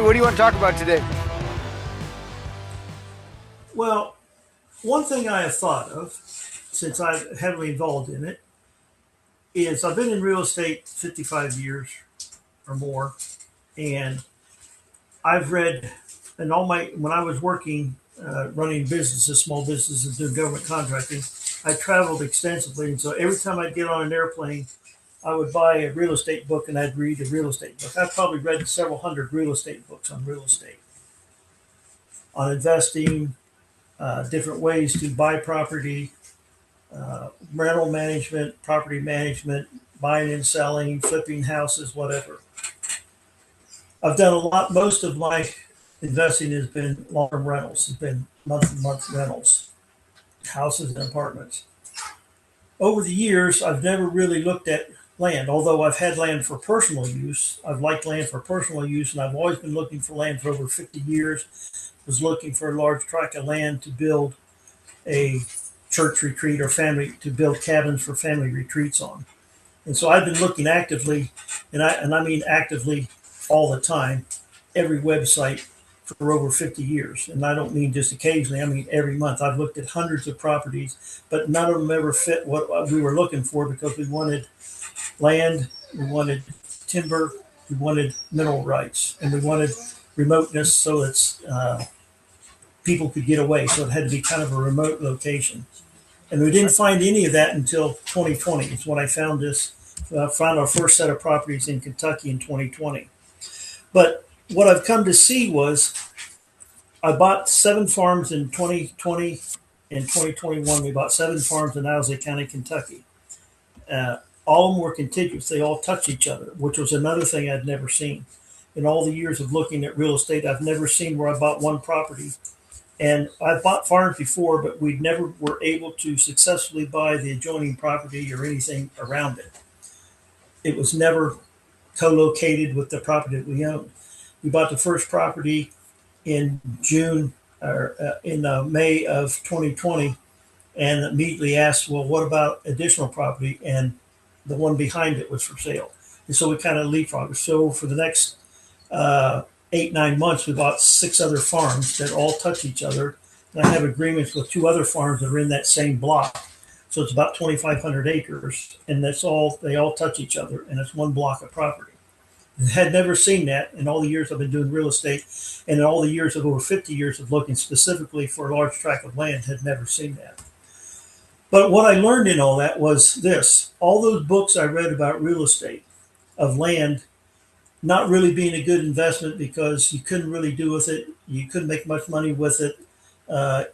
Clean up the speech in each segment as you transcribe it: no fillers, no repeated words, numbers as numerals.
what do you want to talk about today? Well, one thing I have thought of since I'm heavily involved in it is I've been in real estate 55 years or more, and I've read, and all my when I was working running businesses, small businesses, doing government contracting, I traveled extensively, and so every time I'd get on an airplane, I would buy a real estate book and I'd read a real estate book. I've probably read several hundred real estate books on real estate, on investing, different ways to buy property, rental management, property management, buying and selling, flipping houses, whatever. I've done a lot. Most of my investing has been long-term rentals. It's been month-to-month rentals, houses and apartments. Over the years, I've never really looked at land, although I've had land for personal use. I've liked land for personal use, and I've always been looking for land for over 50 years. Was looking for a large tract of land to build a church retreat or family to build cabins for family retreats on. And so I've been looking actively, and I mean actively all the time, every website for over 50 years. And I don't mean just occasionally, I mean every month. I've looked at hundreds of properties, but none of them ever fit what we were looking for because we wanted land, we wanted timber, we wanted mineral rights, and we wanted remoteness so it's people could get away. So it had to be kind of a remote location. And we didn't find any of that until 2020. It's when I found this, found our first set of properties in Kentucky in 2020. But what I've come to see was I bought 7 farms in 2020 and 2021. We bought 7 farms in Owsley County, Kentucky. All of them were contiguous. They all touch each other, which was another thing I'd never seen. In all the years of looking at real estate, I've never seen where I bought one property. And I've bought farms before, but we never were able to successfully buy the adjoining property or anything around it. It was never co-located with the property that we owned. We bought the first property in June or in May of 2020, and immediately asked, "Well, what about additional property?" And the one behind it was for sale, and so we kind of leapfrogged. So for the next 8, 9 months, we bought 6 other farms that all touch each other. And I have agreements with 2 other farms that are in that same block. So it's about 2,500 acres, and that's all. They all touch each other, and it's one block of property. I had never seen that in all the years I've been doing real estate, and in all the years of over 50 years of looking specifically for a large tract of land, had never seen that. But what I learned in all that was this: all those books I read about real estate, of land not really being a good investment because you couldn't really do with it. You couldn't make much money with it.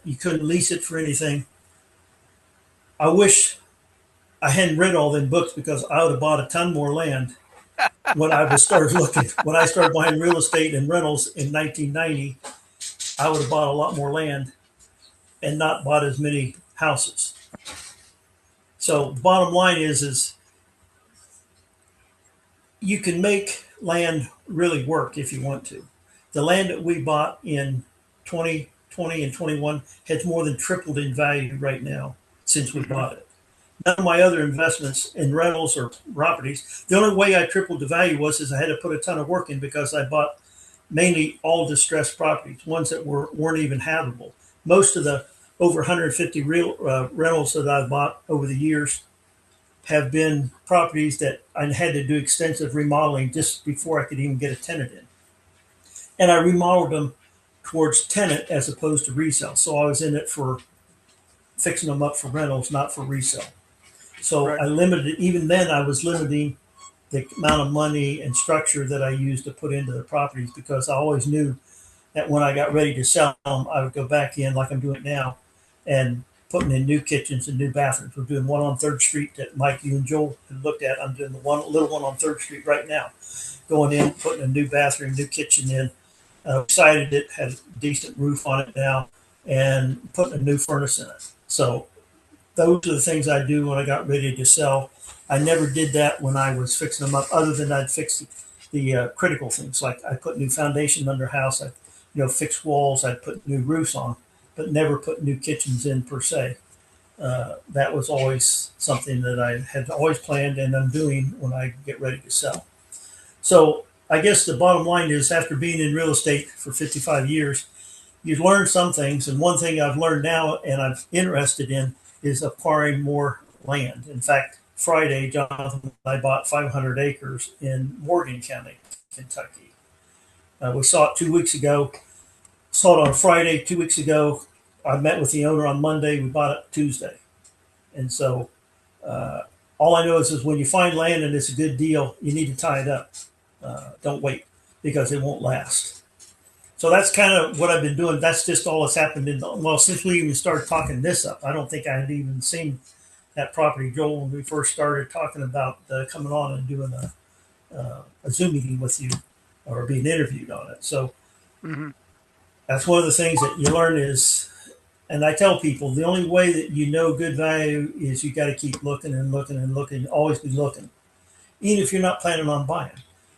You couldn't lease it for anything. I wish I hadn't read all them books because I would have bought a ton more land when I was started looking. When I started buying real estate and rentals in 1990, I would have bought a lot more land and not bought as many houses. So the bottom line is you can make land really work if you want to. The land that we bought in 2020 and 21 has more than tripled in value right now since we bought it. None of my other investments in rentals or properties, the only way I tripled the value was is I had to put a ton of work in because I bought mainly all distressed properties, ones that weren't even habitable. Most of the over 150 rentals that I've bought over the years have been properties that I had to do extensive remodeling just before I could even get a tenant in. And I remodeled them towards tenant as opposed to resale. So I was in it for fixing them up for rentals, not for resale. So Right. I limited it. Even then, I was limiting the amount of money and structure that I used to put into the properties because I always knew that when I got ready to sell them, I would go back in like I'm doing now and putting in new kitchens and new bathrooms. We're doing one on Third Street that Mike, you and Joel have looked at. I'm doing the little one on Third Street right now. Going in, putting a new bathroom, new kitchen in. Sided it, had a decent roof on it now, and putting a new furnace in it. So those are the things I do when I got ready to sell. I never did that when I was fixing them up, other than I'd fix the critical things. Like I put new foundation under house, I fix walls, I'd put new roofs on, but never put new kitchens in per se. That was always something that I had always planned and I'm doing when I get ready to sell. So I guess the bottom line is after being in real estate for 55 years, you learn some things. And one thing I've learned now and I'm interested in is acquiring more land. In fact, Friday, Jonathan and I bought 500 acres in Morgan County, Kentucky. We saw it 2 weeks ago. Saw it on Friday 2 weeks ago. I met with the owner on Monday. We bought it Tuesday. And so uh, all I know is when you find land and it's a good deal, you need to tie it up. Don't wait because it won't last. So that's kind of what I've been doing. That's just all that's happened well, since we even started talking this up. I don't think I had even seen that property, Joel, when we first started talking about coming on and doing a Zoom meeting with you or being interviewed on it. So Hmm. that's one of the things that you learn is, and I tell people the only way that you know good value is you got to keep looking and looking and looking, always be looking, even if you're not planning on buying.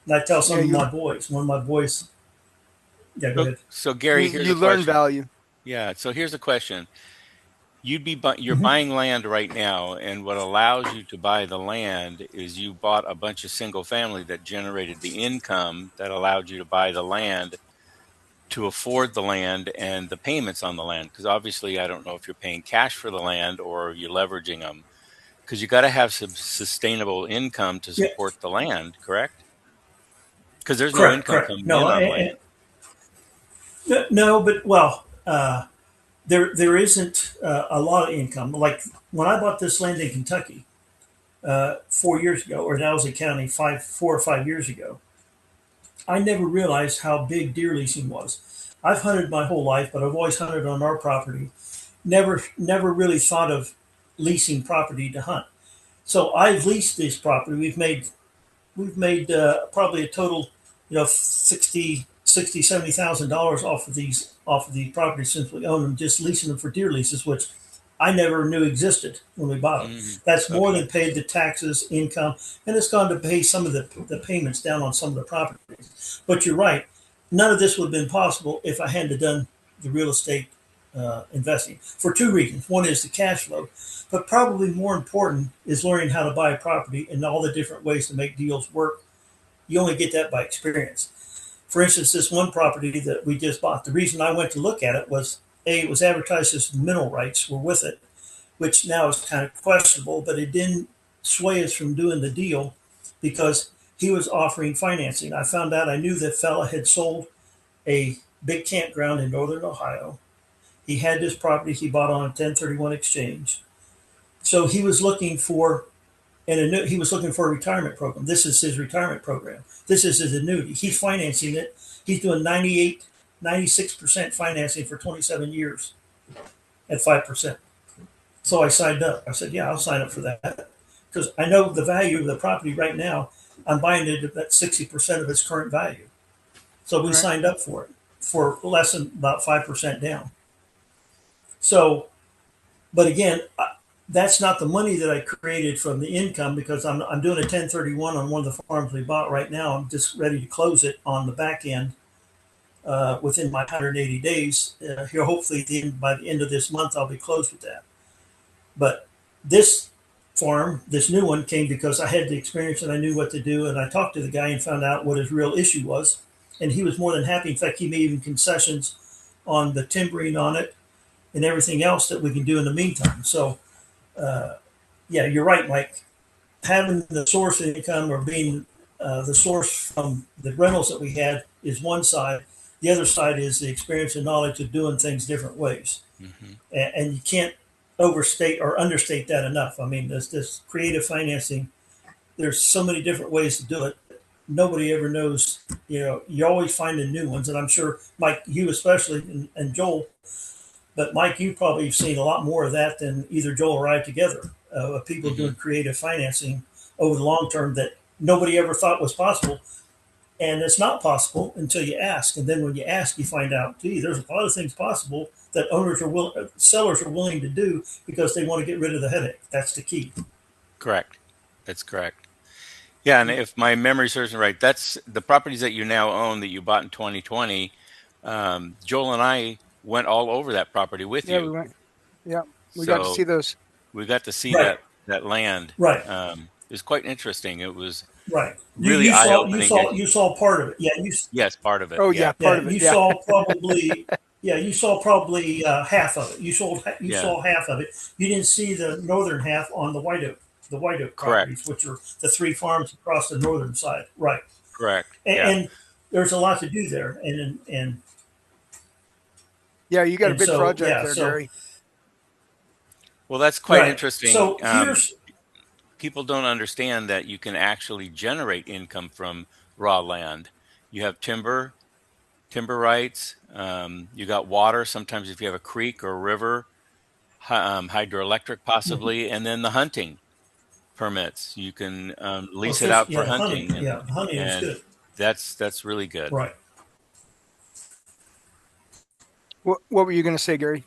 And I tell Yeah, some of my boys, one of my boys, yeah, go ahead. So Gary, here's you a learn question. value. Yeah, so here's a question. You're Mm-hmm. buying land right now, and what allows you to buy the land is you bought a bunch of single family that generated the income that allowed you to buy the land to afford the land and the payments on the land. Because obviously, I don't know if you're paying cash for the land or you're leveraging them. Because you got to have some sustainable income to Yeah, support the land, correct? Because there's no correct, income correct. coming No, in on land. no, but well, there isn't a lot of income. Like when I bought this land in Kentucky 4 years ago, or Dallas County 4 or 5 years ago, I never realized how big deer leasing was. I've hunted my whole life, but I've always hunted on our property. Never really thought of leasing property to hunt. So I've leased this property. We've made probably a total, 60, 70 thousand dollars off of these properties since we own them, just leasing them for deer leases, which I never knew existed when we bought them. Hmm. That's more Okay. than paid the taxes, income, and it's gone to pay some of the payments down on some of the properties. But you're right, none of this would have been possible if I hadn't done the real estate investing for two reasons. One is the cash flow, but probably more important is learning how to buy a property and all the different ways to make deals work. You only get that by experience. For instance, this one property that we just bought, the reason I went to look at it was it was advertised as mineral rights were with it, which now is kind of questionable, but it didn't sway us from doing the deal because he was offering financing. I found out I knew that fella had sold a big campground in northern Ohio. He had this property he bought on a 1031 exchange. So he was looking for he was looking for a retirement program. This is his retirement program. This is his annuity. He's financing it. He's doing 98, 96% financing for 27 years at 5%. So I signed up. I said, yeah, I'll sign up for that because I know the value of the property right now. I'm buying it at 60% of its current value. So we Right. signed up for it for less than about 5% down. So, but again, that's not the money that I created from the income because I'm doing a 1031 on one of the farms we bought right now. I'm just ready to close it on the back end within my 180 days. Here, hopefully, by the end of this month, I'll be closed with that. But this farm, this new one, came because I had the experience and I knew what to do. And I talked to the guy and found out what his real issue was. And he was more than happy. In fact, he made even concessions on the timbering on it and everything else that we can do in the meantime. So, uh, yeah, you're right, Mike. Having the source of income or being the source from the rentals that we had is one side. The other side is the experience and knowledge of doing things different ways. Hmm. And you can't overstate or understate that enough. I mean, this creative financing, there's so many different ways to do it. Nobody ever knows, you're always finding new ones. And I'm sure, Mike, you especially, and Joel, but Mike, you probably have seen a lot more of that than either Joel or I together, of people doing Hmm. creative financing over the long term that nobody ever thought was possible. And it's not possible until you ask. And then when you ask, you find out, gee, there's a lot of things possible that sellers are willing to do because they want to get rid of the headache. That's the key. Correct. That's correct. Yeah, and Yeah. if my memory serves me right, that's the properties that you now own that you bought in 2020. Joel and I went all over that property with Yeah, we you, went. Yeah, we got to so see those. we got to see Right. that land. Right. It was quite interesting. It was. right. really eye-opening as You saw part of it. yes, part of it. Oh yeah, Yeah, part Yeah, of it. you Yeah. saw probably you saw probably half of it. You yeah, saw half of it. You didn't see the northern half on the White Oak correct, properties, which are the three farms across the northern side. Right, correct. and, Yeah. and there's a lot to do there, Yeah, you got a and big so project yeah, there, so Gary. Well, that's quite right. interesting. So here's People don't understand that you can actually generate income from raw land. You have timber rights. You got water. Sometimes if you have a creek or a river, hydroelectric possibly, and then the hunting permits. You can lease it out for yeah, honey, hunting, yeah, honey is and good. that's really good. Right. What were you going to say, Gary?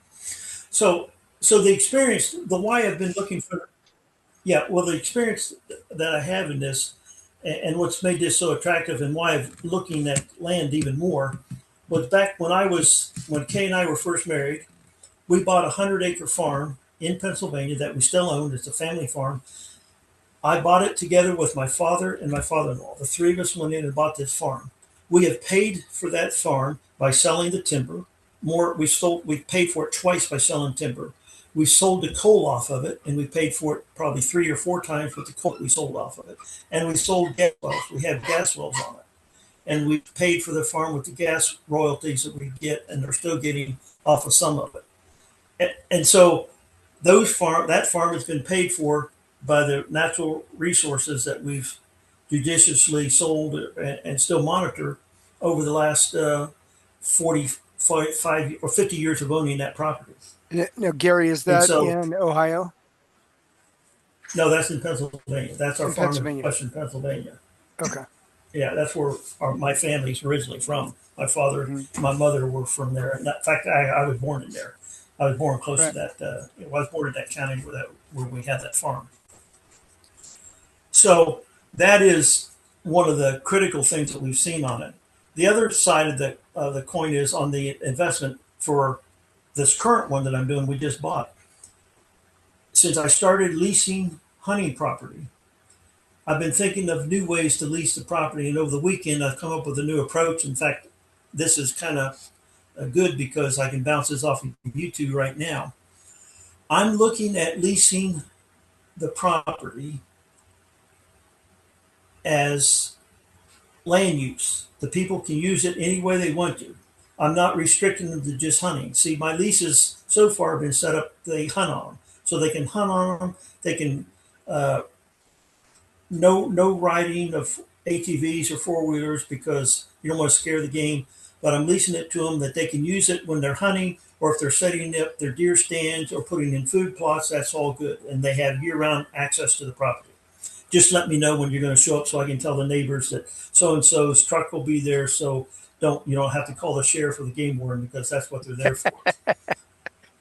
So the experience, the why I've been looking for. Yeah, well, the experience that I have in this, and what's made this so attractive, and why I'm looking at land even more, was back when Kay and I were first married. We bought a 100-acre farm in Pennsylvania that we still own. It's a family farm. I bought it together with my father and my father-in-law. The three of us went in and bought this farm. We have paid for that farm by selling the timber. We paid for it twice by selling timber. We sold the coal off of it, and we paid for it probably 3 or 4 times with the coal that we sold off of it. And we sold gas wells. We have gas wells on it, and we paid for the farm with the gas royalties that we get, and they're still getting off of some of it. And so that farm has been paid for by the natural resources that we've judiciously sold and still monitor over the last 45 or 50 years of owning that property. Now, Gary, is And that so, in Ohio? no, that's in Pennsylvania. That's our In farm in Pennsylvania. Western Pennsylvania. Okay. Yeah, that's where my family's originally from. My father, Hmm. my mother were from there. In fact, I was born in there. I was born close to Right. that. I was born in that county where we had that farm. So that is one of the critical things that we've seen on it. The other side of the coin is on the investment for this current one that I'm doing. We just bought. Since I started leasing hunting property, I've been thinking of new ways to lease the property, and over the weekend I've come up with a new approach. In fact, this is kind of good because I can bounce this off of YouTube right now. I'm looking at leasing the property as land use. The people can use it any way they want to. I'm not restricting them to just hunting. See, my leases so far have been set up, they hunt on them. So they can hunt on them. They can, uh, no riding of ATVs or four wheelers because you don't want to scare the game. But I'm leasing it to them that they can use it when they're hunting or if they're setting up their deer stands or putting in food plots. That's all good. And they have year round access to the property. Just let me know when you're going to show up so I can tell the neighbors that so and so's truck will be there. So you don't have to call the sheriff or the game warden because that's what they're there for.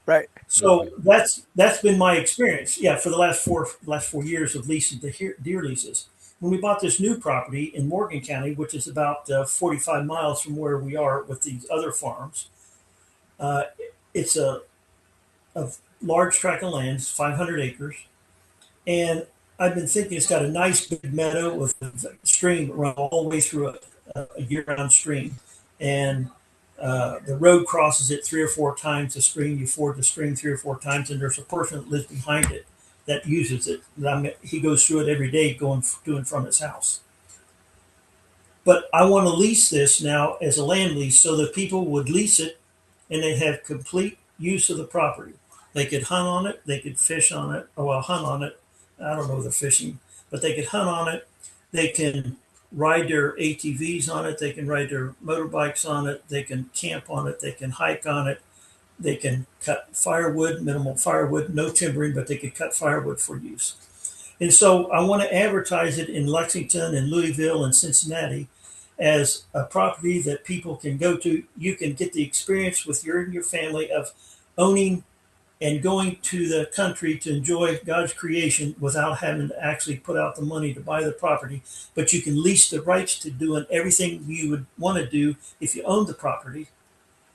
Right. So that's been my experience. Yeah, for the last 4 years of leasing the deer leases. When we bought this new property in Morgan County, which is about 45 miles from where we are with these other farms, uh, it's a large tract of land, 500 acres, and I've been thinking it's got a nice big meadow with a stream run all the way through it, a year-round stream, and the road crosses it 3 or 4 times. The stream, you ford the stream 3 or 4 times, and there's a person that lives behind it that uses it. He goes through it every day, going to and from his house. But I want to lease this now as a land lease, so that people would lease it, and they have complete use of the property. They could hunt on it, they could fish on it, or well, hunt on it. I don't know if they're fishing, but they could hunt on it. They can ride their ATVs on it. They can ride their motorbikes on it. They can camp on it. They can hike on it. They can cut firewood, minimal firewood, no timbering, but they could cut firewood for use. And so I want to advertise it in Lexington and Louisville and Cincinnati as a property that people can go to. You can get the experience with your family of owning and going to the country to enjoy God's creation without having to actually put out the money to buy the property. But you can lease the rights to doing everything you would want to do if you owned the property,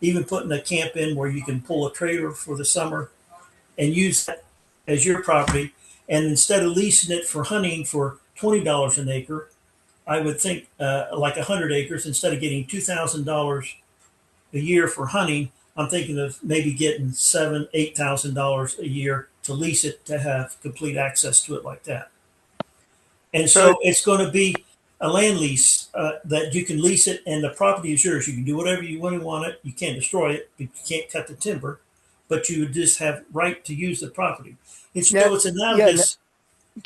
even putting a camp in where you can pull a trailer for the summer and use that as your property. And instead of leasing it for hunting for $20 an acre, I would think like 100 acres, instead of getting $2,000 a year for hunting, I'm thinking of maybe getting $7,000, $8,000 a year to lease it to have complete access to it like that. And So so it's going to be a land lease that you can lease it, and the property is yours. You can do whatever you want to want it. You can't destroy it, but you can't cut the timber, but you would just have right to use the property. It's yeah, so it's yeah, analogous.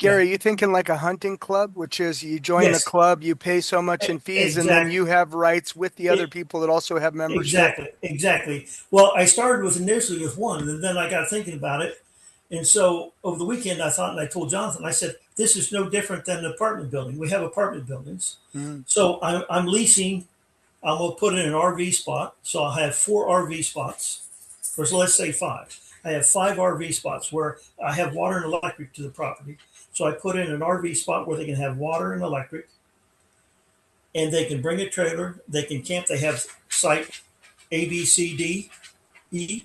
Yeah. Gary, you thinking like a hunting club, which is you join the Yes. club, you pay so much in fees, and then Exactly. you have rights with the other people that also have membership. Exactly, exactly. Well, I started with initially with one, and then I got thinking about it. And so over the weekend, I thought, and I told Jonathan, I said, this is no different than an apartment building. We have apartment buildings. Mhm. So I'm leasing, I'm going to put in an RV spot. So I'll have four RV spots, or so let's say five. I have five RV spots where I have water and electric to the property. So I put in an RV spot where they can have water and electric, and they can bring a trailer, they can camp, they have site A, B, C, D, E,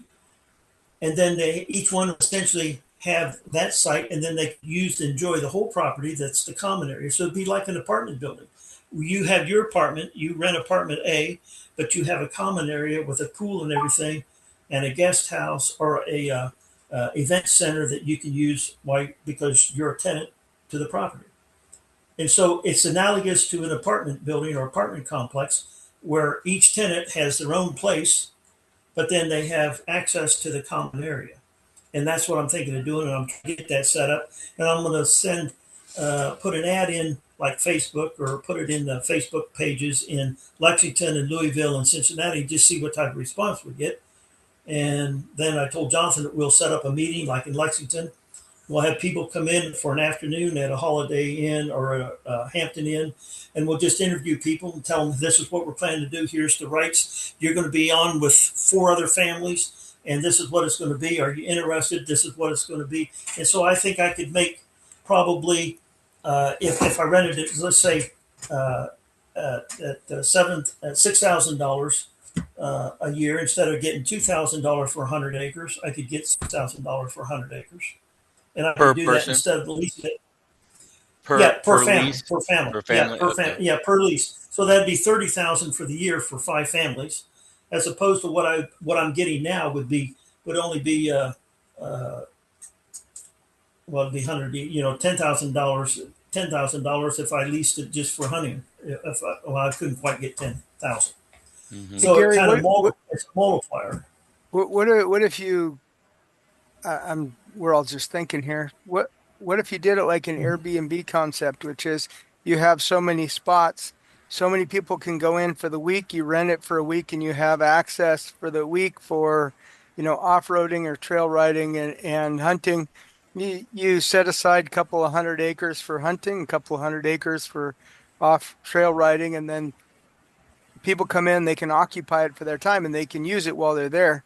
and then they each one essentially have that site, and then they use to enjoy the whole property. That's the common area. So it'd be like an apartment building. You have your apartment, you rent apartment A, but you have a common area with a pool and everything, and a guest house or a event center that you can use. Why? Because you're a tenant to the property. And so it's analogous to an apartment building or apartment complex where each tenant has their own place, but then they have access to the common area. And that's what I'm thinking of doing. And I'm trying to get that set up. And I'm going to put an ad in like Facebook, or put it in the Facebook pages in Lexington and Louisville and Cincinnati, just see what type of response we get. And then I told Jonathan that we'll set up a meeting like in Lexington. We'll have people come in for an afternoon at a Holiday Inn or a Hampton Inn, and we'll just interview people and tell them this is what we're planning to do. Here's the rights. You're going to be on with four other families, and this is what it's going to be. Are you interested? This is what it's going to be. And so I think I could make probably, if I rented it, let's say at $6,000 a year, instead of getting $2,000 for 100 acres, I could get $6,000 for 100 acres, and I Per could do that person, instead of leasing it. per Yeah, per per family, lease, per family. per Yeah, family. per family. Okay. Yeah, per lease. So that'd be 30,000 for the year for five families, as opposed to what I'm getting now would only be uh well, it'd be 100. $10,000. $10,000 if I leased it just for hunting. I couldn't quite get 10,000. Hmm. Hey, So it Gary, kind of it's a multiplier. what if you we're all just thinking here. What if you did it like an Airbnb concept, which is you have so many spots, so many people can go in for the week, you rent it for a week and you have access for the week for, off-roading or trail riding and hunting. You set aside a couple of 100 acres for hunting, a couple of 100 acres for off trail riding, and then people come in, they can occupy it for their time and they can use it while they're there.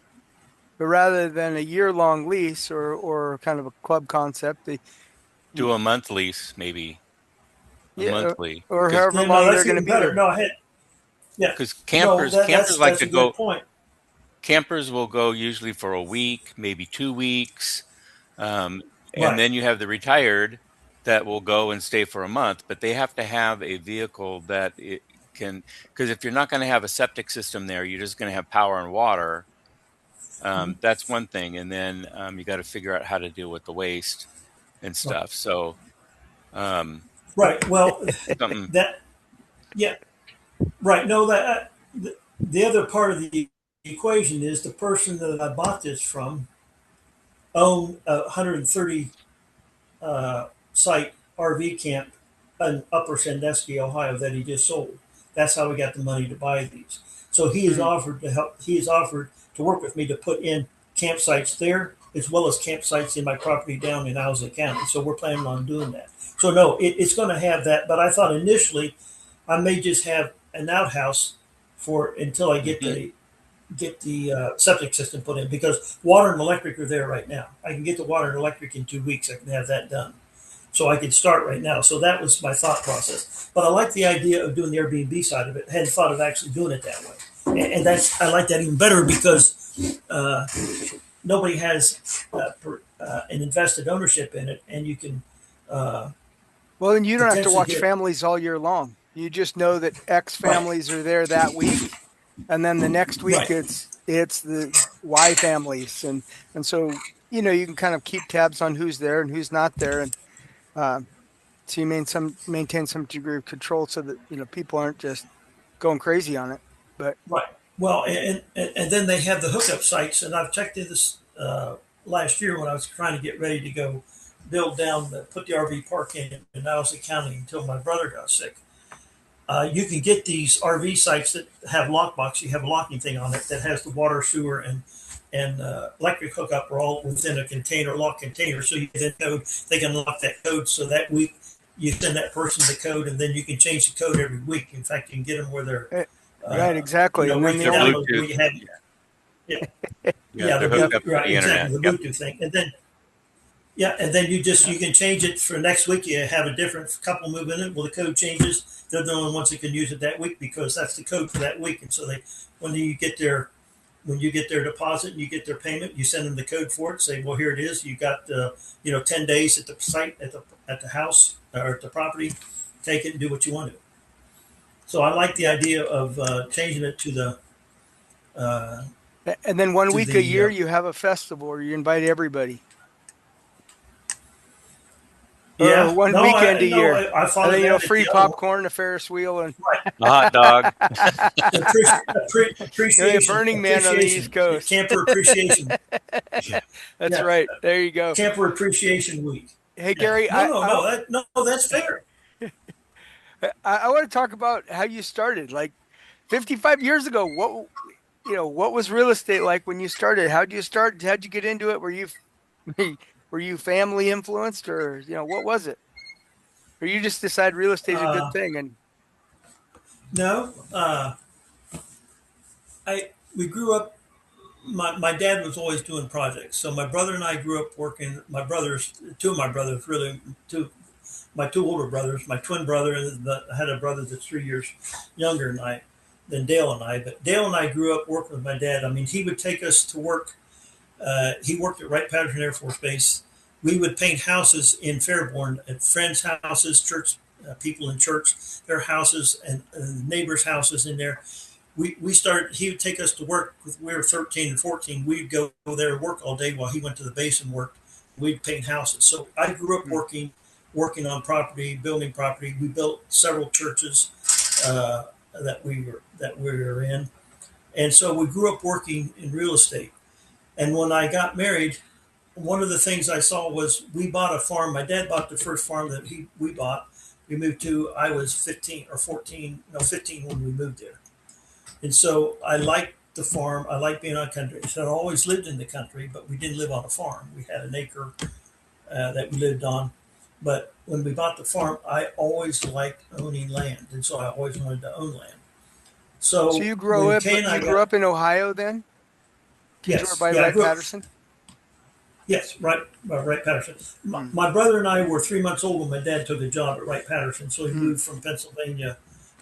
But rather than a year-long lease or kind of a club concept, Do a month lease, maybe a yeah, monthly, or because however Yeah, no, long they're that's going to even be better. there. No, I had yeah. because No, campers like that's to a good go. point. Campers will go usually for a week, maybe 2 weeks, um, and Right. then you have the retired that will go and stay for a month. But they have to have a vehicle that it can, because if you're not going to have a septic system there, you're just going to have power and water. That's one thing, and then you got to figure out how to deal with the waste and Right. stuff. So um, Right. Well, something. that yeah. Right. No, the other part of the equation is the person that I bought this from owned a 130 site RV camp in Upper Sandusky, Ohio, that he just sold. That's how we got the money to buy these. So he has Hmm. offered to help. He has offered to work with me to put in campsites there, as well as campsites in my property down in Owsley County. So we're planning on doing that. So no, it's going to have that. But I thought initially I may just have an outhouse for until I Mhm. get the septic system put in, because water and electric are there right now. I can get the water and electric in 2 weeks. I can have that done. So I could start right now. So that was my thought process. But I like the idea of doing the Airbnb side of it. I hadn't thought of actually doing it that way. And that's I like that even better because uh, nobody has an invested ownership in it, and you can uh, Well, then you don't have to potentially watch get families all year long. You just know that X Right, families are there that week, and then the next week right, it's the Y families, and so you can kind of keep tabs on who's there and who's not there, and uh, so you maintain some degree of control so that people aren't just going crazy on it. But right. Well, and then they have the hookup sites, and I've checked into this last year when I was trying to get ready to go build down, put the RV park in Allison County until my brother got sick. You can get these RV sites that have lockbox. You have a locking thing on it that has the water, sewer, and electric hookup are all within a container, lock container. So you can code. They can lock that code. So that week you send that person the code, and then you can change the code every week. In fact, you can get them where they're, eh, right, exactly. And where then you the can They're only download where Bluetooth. you have, yeah, Yeah, yeah, the they're hooked Bluetooth, up to right, the exactly, internet. the Yep. Bluetooth thing, and then yeah, and then you can change it for next week. You have a different couple move in it. Well, the code changes. They're the only ones that can use it that week because that's the code for that week. And so when you get their, when you get their deposit and you get their payment, you send them the code for it. Say, well, here it is. You got 10 days at the site at the house or at the property. Take it and do what you want to. So I like the idea of changing it uh, and then one to week a the year you have a festival where you invite everybody, or yeah. one No, weekend a no, year, I and follow then that at free the other one. popcorn, a Ferris wheel, and Right. A hot dog. a Burning Man on the East Coast. Camper appreciation. Yeah. That's Yeah, right. There you go. camper appreciation week. Hey Yeah, Gary, no, no, no, no, that's fair. I want to talk about how you started. Like 55 years ago, what was real estate like when you started? How'd you start? How'd you get into it? Were you family influenced, or what was it? Or you just decided real estate's a good Uh, thing? And no, I we grew up. My dad was always doing projects, so my brother and I grew up working. My brothers, two of my brothers, really two, my two older brothers, my twin brother, and I had a brother that's 3 years younger than Dale and I. But Dale and I grew up working with my dad. I mean, he would take us to work. He worked at Wright-Patterson Air Force Base. We would paint houses in Fairborn at friends' houses, church people in church, their houses, and neighbors' houses in there. We started. He would take us to work. We were 13 and 14. We'd go there and work all day while he went to the base and worked. We'd paint houses. So I grew up working on property, building property. We built several churches uh, that we were in, and so we grew up working in real estate. And when I got married, one of the things I saw was we bought a farm. My dad bought the first farm that we bought. We moved to. I was 15 or 14, no 15 when we moved there. And so I liked the farm. I liked being on country. So I always lived in the country, but we didn't live on a farm. We had an acre that we lived on. But when we bought the farm, I always liked owning land, and so I always wanted to own land. so So when Kay and you I grew got up in Ohio then, teacher yes, by yeah, I Wright grew up. Patterson. Yes, right, Patterson. Hmm. My brother and I were 3 months old when my dad took a job at Wright Patterson, so he Hmm. moved from Pennsylvania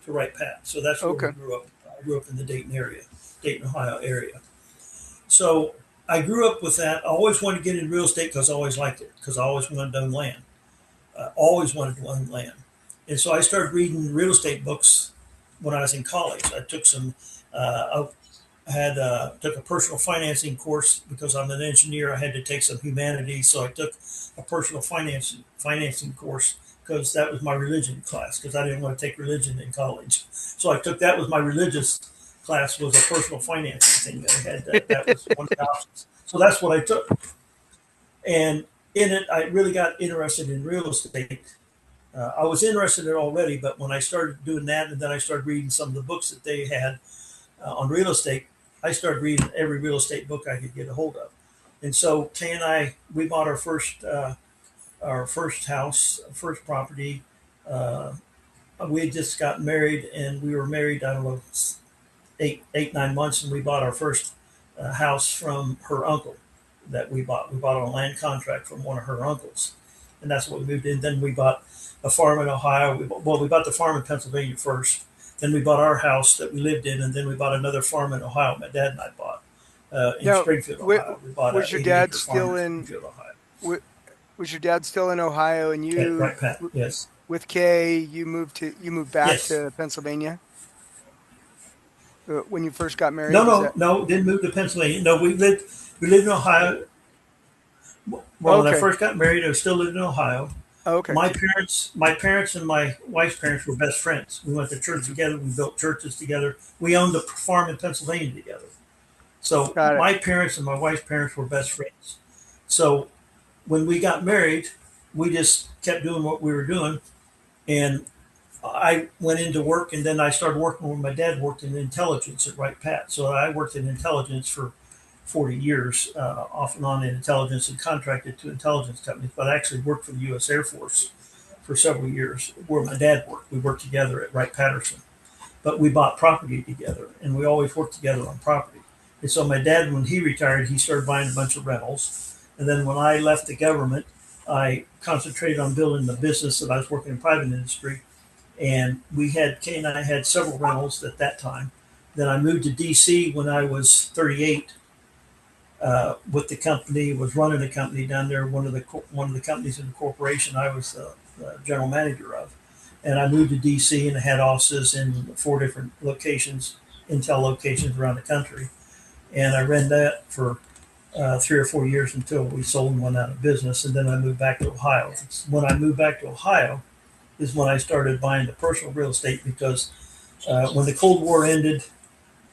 to Wright Pat. So that's where we Okay. grew up. I grew up in the Dayton area, Dayton, Ohio area. So I grew up with that. I always wanted to get in real estate because I always liked it, because I always wanted to own land. I always wanted to own land. And so I started reading real estate books when I was in college. I took some, I had took a personal financing course because I'm an engineer. I had to take some humanities, so I took a personal financing course because that was my religion class because I didn't want to take religion in college. So I took that was my religious class was a personal financing thing that I had. That was one of the options. So that's what I took, and in it I really got interested in real estate. I was interested in it already, but when I started doing that, and then I started reading some of the books that they had on real estate, I started reading every real estate book I could get a hold of. And so Kay and I, we bought our first house, first property. Uh, we had just gotten married, and we were married, I don't know, 8, 9 months, and we bought our first house from her uncle that we bought. We bought on a land contract from one of her uncles, and that's what we moved in. Then we bought a farm in Ohio. We bought the farm in Pennsylvania first. Then we bought our house that we lived in, and then we bought another farm in Ohio. My dad and I bought in Now, Springfield, Ohio. We bought an was your 80 dad acre farm still in in? Springfield, Ohio. Was your dad still in Ohio, and Okay, you right, Pat. Yes. with Kay, you moved back Yes. to Pennsylvania when you first got No, married. Is no, that no. Didn't move to Pennsylvania. No, we lived in Ohio. Well, when I okay? first got married, I was still living in Ohio. Okay. My parents and my wife's parents were best friends. We went to church Hmm. together. We built churches together. We owned a farm in Pennsylvania together. So Got it. my parents and my wife's parents were best friends. So when we got married, we just kept doing what we were doing. And I went into work, and then I started working when my dad worked in intelligence at Wright Pat. So I worked in intelligence for 40 years, off and on in intelligence, and contracted to intelligence companies. But I actually worked for the U.S. Air Force for several years, where my dad worked. We worked together at Wright Patterson, but we bought property together, and we always worked together on property. And so my dad, when he retired, he started buying a bunch of rentals. And then when I left the government, I concentrated on building the business that I was working in private industry, and Kay and I had several rentals at that time. Then I moved to DC when I was 38, with the company, was running a company down there, one of the companies in the corporation I was the general manager of. And I moved to DC and had offices in 4 different locations, Intel locations around the country. And I ran that for 3 or 4 years until we sold and went out of business. And then I moved back to Ohio. When I moved back to Ohio is when I started buying the personal real estate, because when the Cold War ended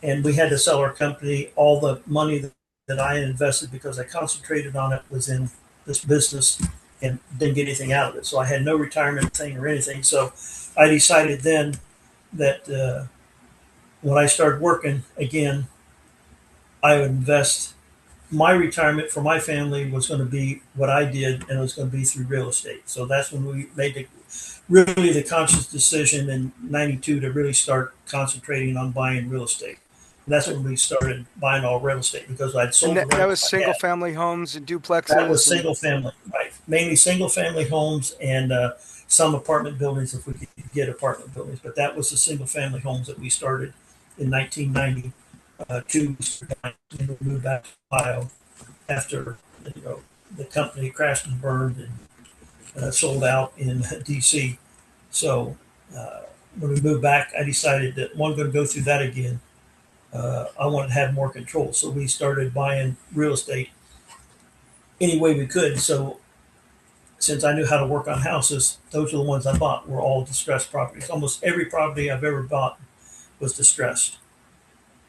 and we had to sell our company, all the money that I had invested, because I concentrated on it, was in this business and didn't get anything out of it. So I had no retirement thing or anything. So I decided then that when I started working again, I would invest. My retirement for my family was going to be what I did, and it was going to be through real estate. So that's when we made really the conscious decision in '92 to really start concentrating on buying real estate. And that's when we started buying all real estate, because I'd And sold the that rentals was I single had. family homes and That was duplexes and single family, right? Mainly single family homes, and some apartment buildings if we could get apartment buildings. But that was the single family homes that we started in 1992. We moved back to Ohio after, you know, the company crashed and burned, and sold out in DC. So when we moved back, I decided that one, going to go through that again. I wanted to have more control, so we started buying real estate any way we could. So since I knew how to work on houses, those are the ones I bought. Were all distressed properties. Almost every property I've ever bought was distressed.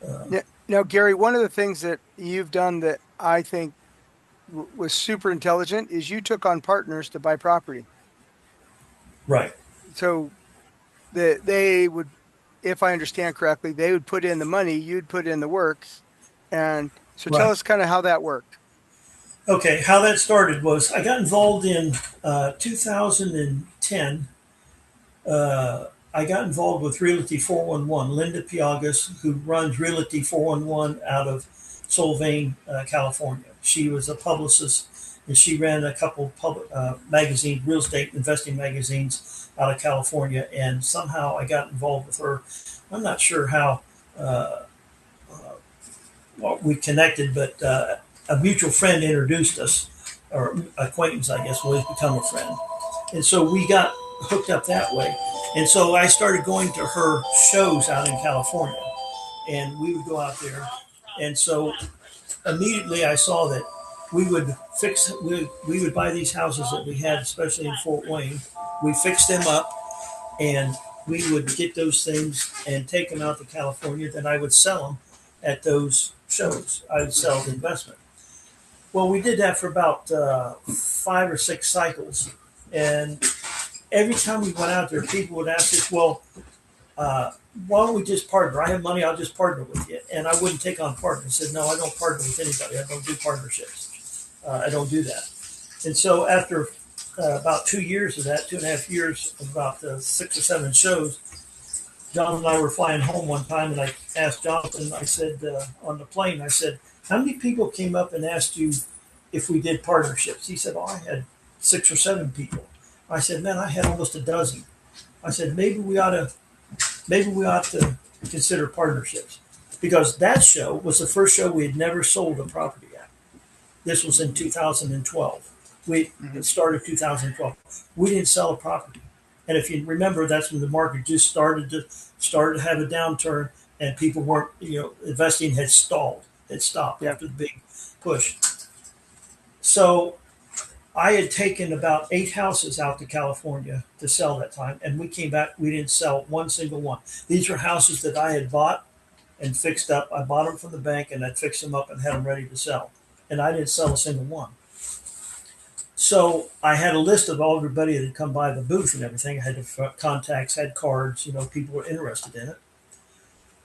Uh, now, Gary, one of the things that you've done that I think was super intelligent is you took on partners to buy property. right, So they would, if I understand correctly, they would put in the money, you'd put in the work. And so tell right. us kind of how that worked. Okay, how that started was I got involved in 2010. I got involved with Realty 411. Linda Piagas, who runs Realty 411 out of Solvang, California. She was a publicist, and she ran a couple of public magazines, real estate investing magazines out of California. And somehow I got involved with her. I'm not sure how uh, well, we connected, but a mutual friend introduced us, or acquaintance, I guess, will become a friend. And so we got hooked up that way. And so I started going to her shows out in California, and we would go out there. And so immediately I saw that we would buy these houses that we had, especially in Fort Wayne. We fixed them up, and we would get those things and take them out to California. Then I would sell them at those shows. I would sell the investment. Well, we did that for about 5 or 6 cycles, and every time we went out there, people would ask us, "Well, uh, why don't we just partner? I have money, I'll just partner with you." And I wouldn't take on partners. I said, "No, I don't partner with anybody. I don't do partnerships. I don't do that." And so after about 2 years of that, 2.5 years of about 6 or 7 shows, John and I were flying home one time, and I asked Jonathan, I said, on the plane, I said, "How many people came up and asked you if we did partnerships?" He said, "Oh, I had 6 or 7 people." I said, "Man, I had almost a dozen." I said, maybe we ought to consider partnerships, because that show was the first show we had never sold a property at. This was in 2012. We Mhm. started 2012. We didn't sell a property. And if you remember, that's when the market just started to have a downturn, and people weren't, investing had stalled, had stopped Yeah. after the big push. So I had taken about 8 houses out to California to sell that time, and we came back. We didn't sell one single one. These were houses that I had bought and fixed up. I bought them from the bank, and I'd fixed them up and had them ready to sell, and I didn't sell a single one. So I had a list of all everybody that had come by the booth and everything. I had the contacts, had cards. People were interested in it.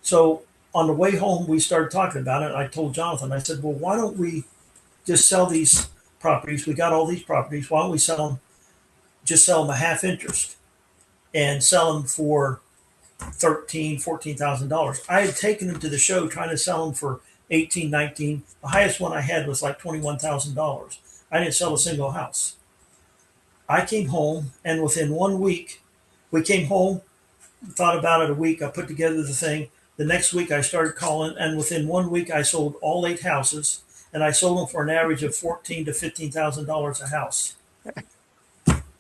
So on the way home, we started talking about it. I told Jonathan, I said, "Well, why don't we just sell these properties? We got all these properties. Why don't we sell them? Just sell them a half interest and sell them for 13, $14,000. I had taken them to the show trying to sell them for 18, 19. The highest one I had was like $21,000. I didn't sell a single house. I came home, and within 1 week, we came home, thought about it a week. I put together the thing. The next week, I started calling, and within 1 week, I sold all 8 houses, and I sold them for an average of $14,000 to $15,000 a house.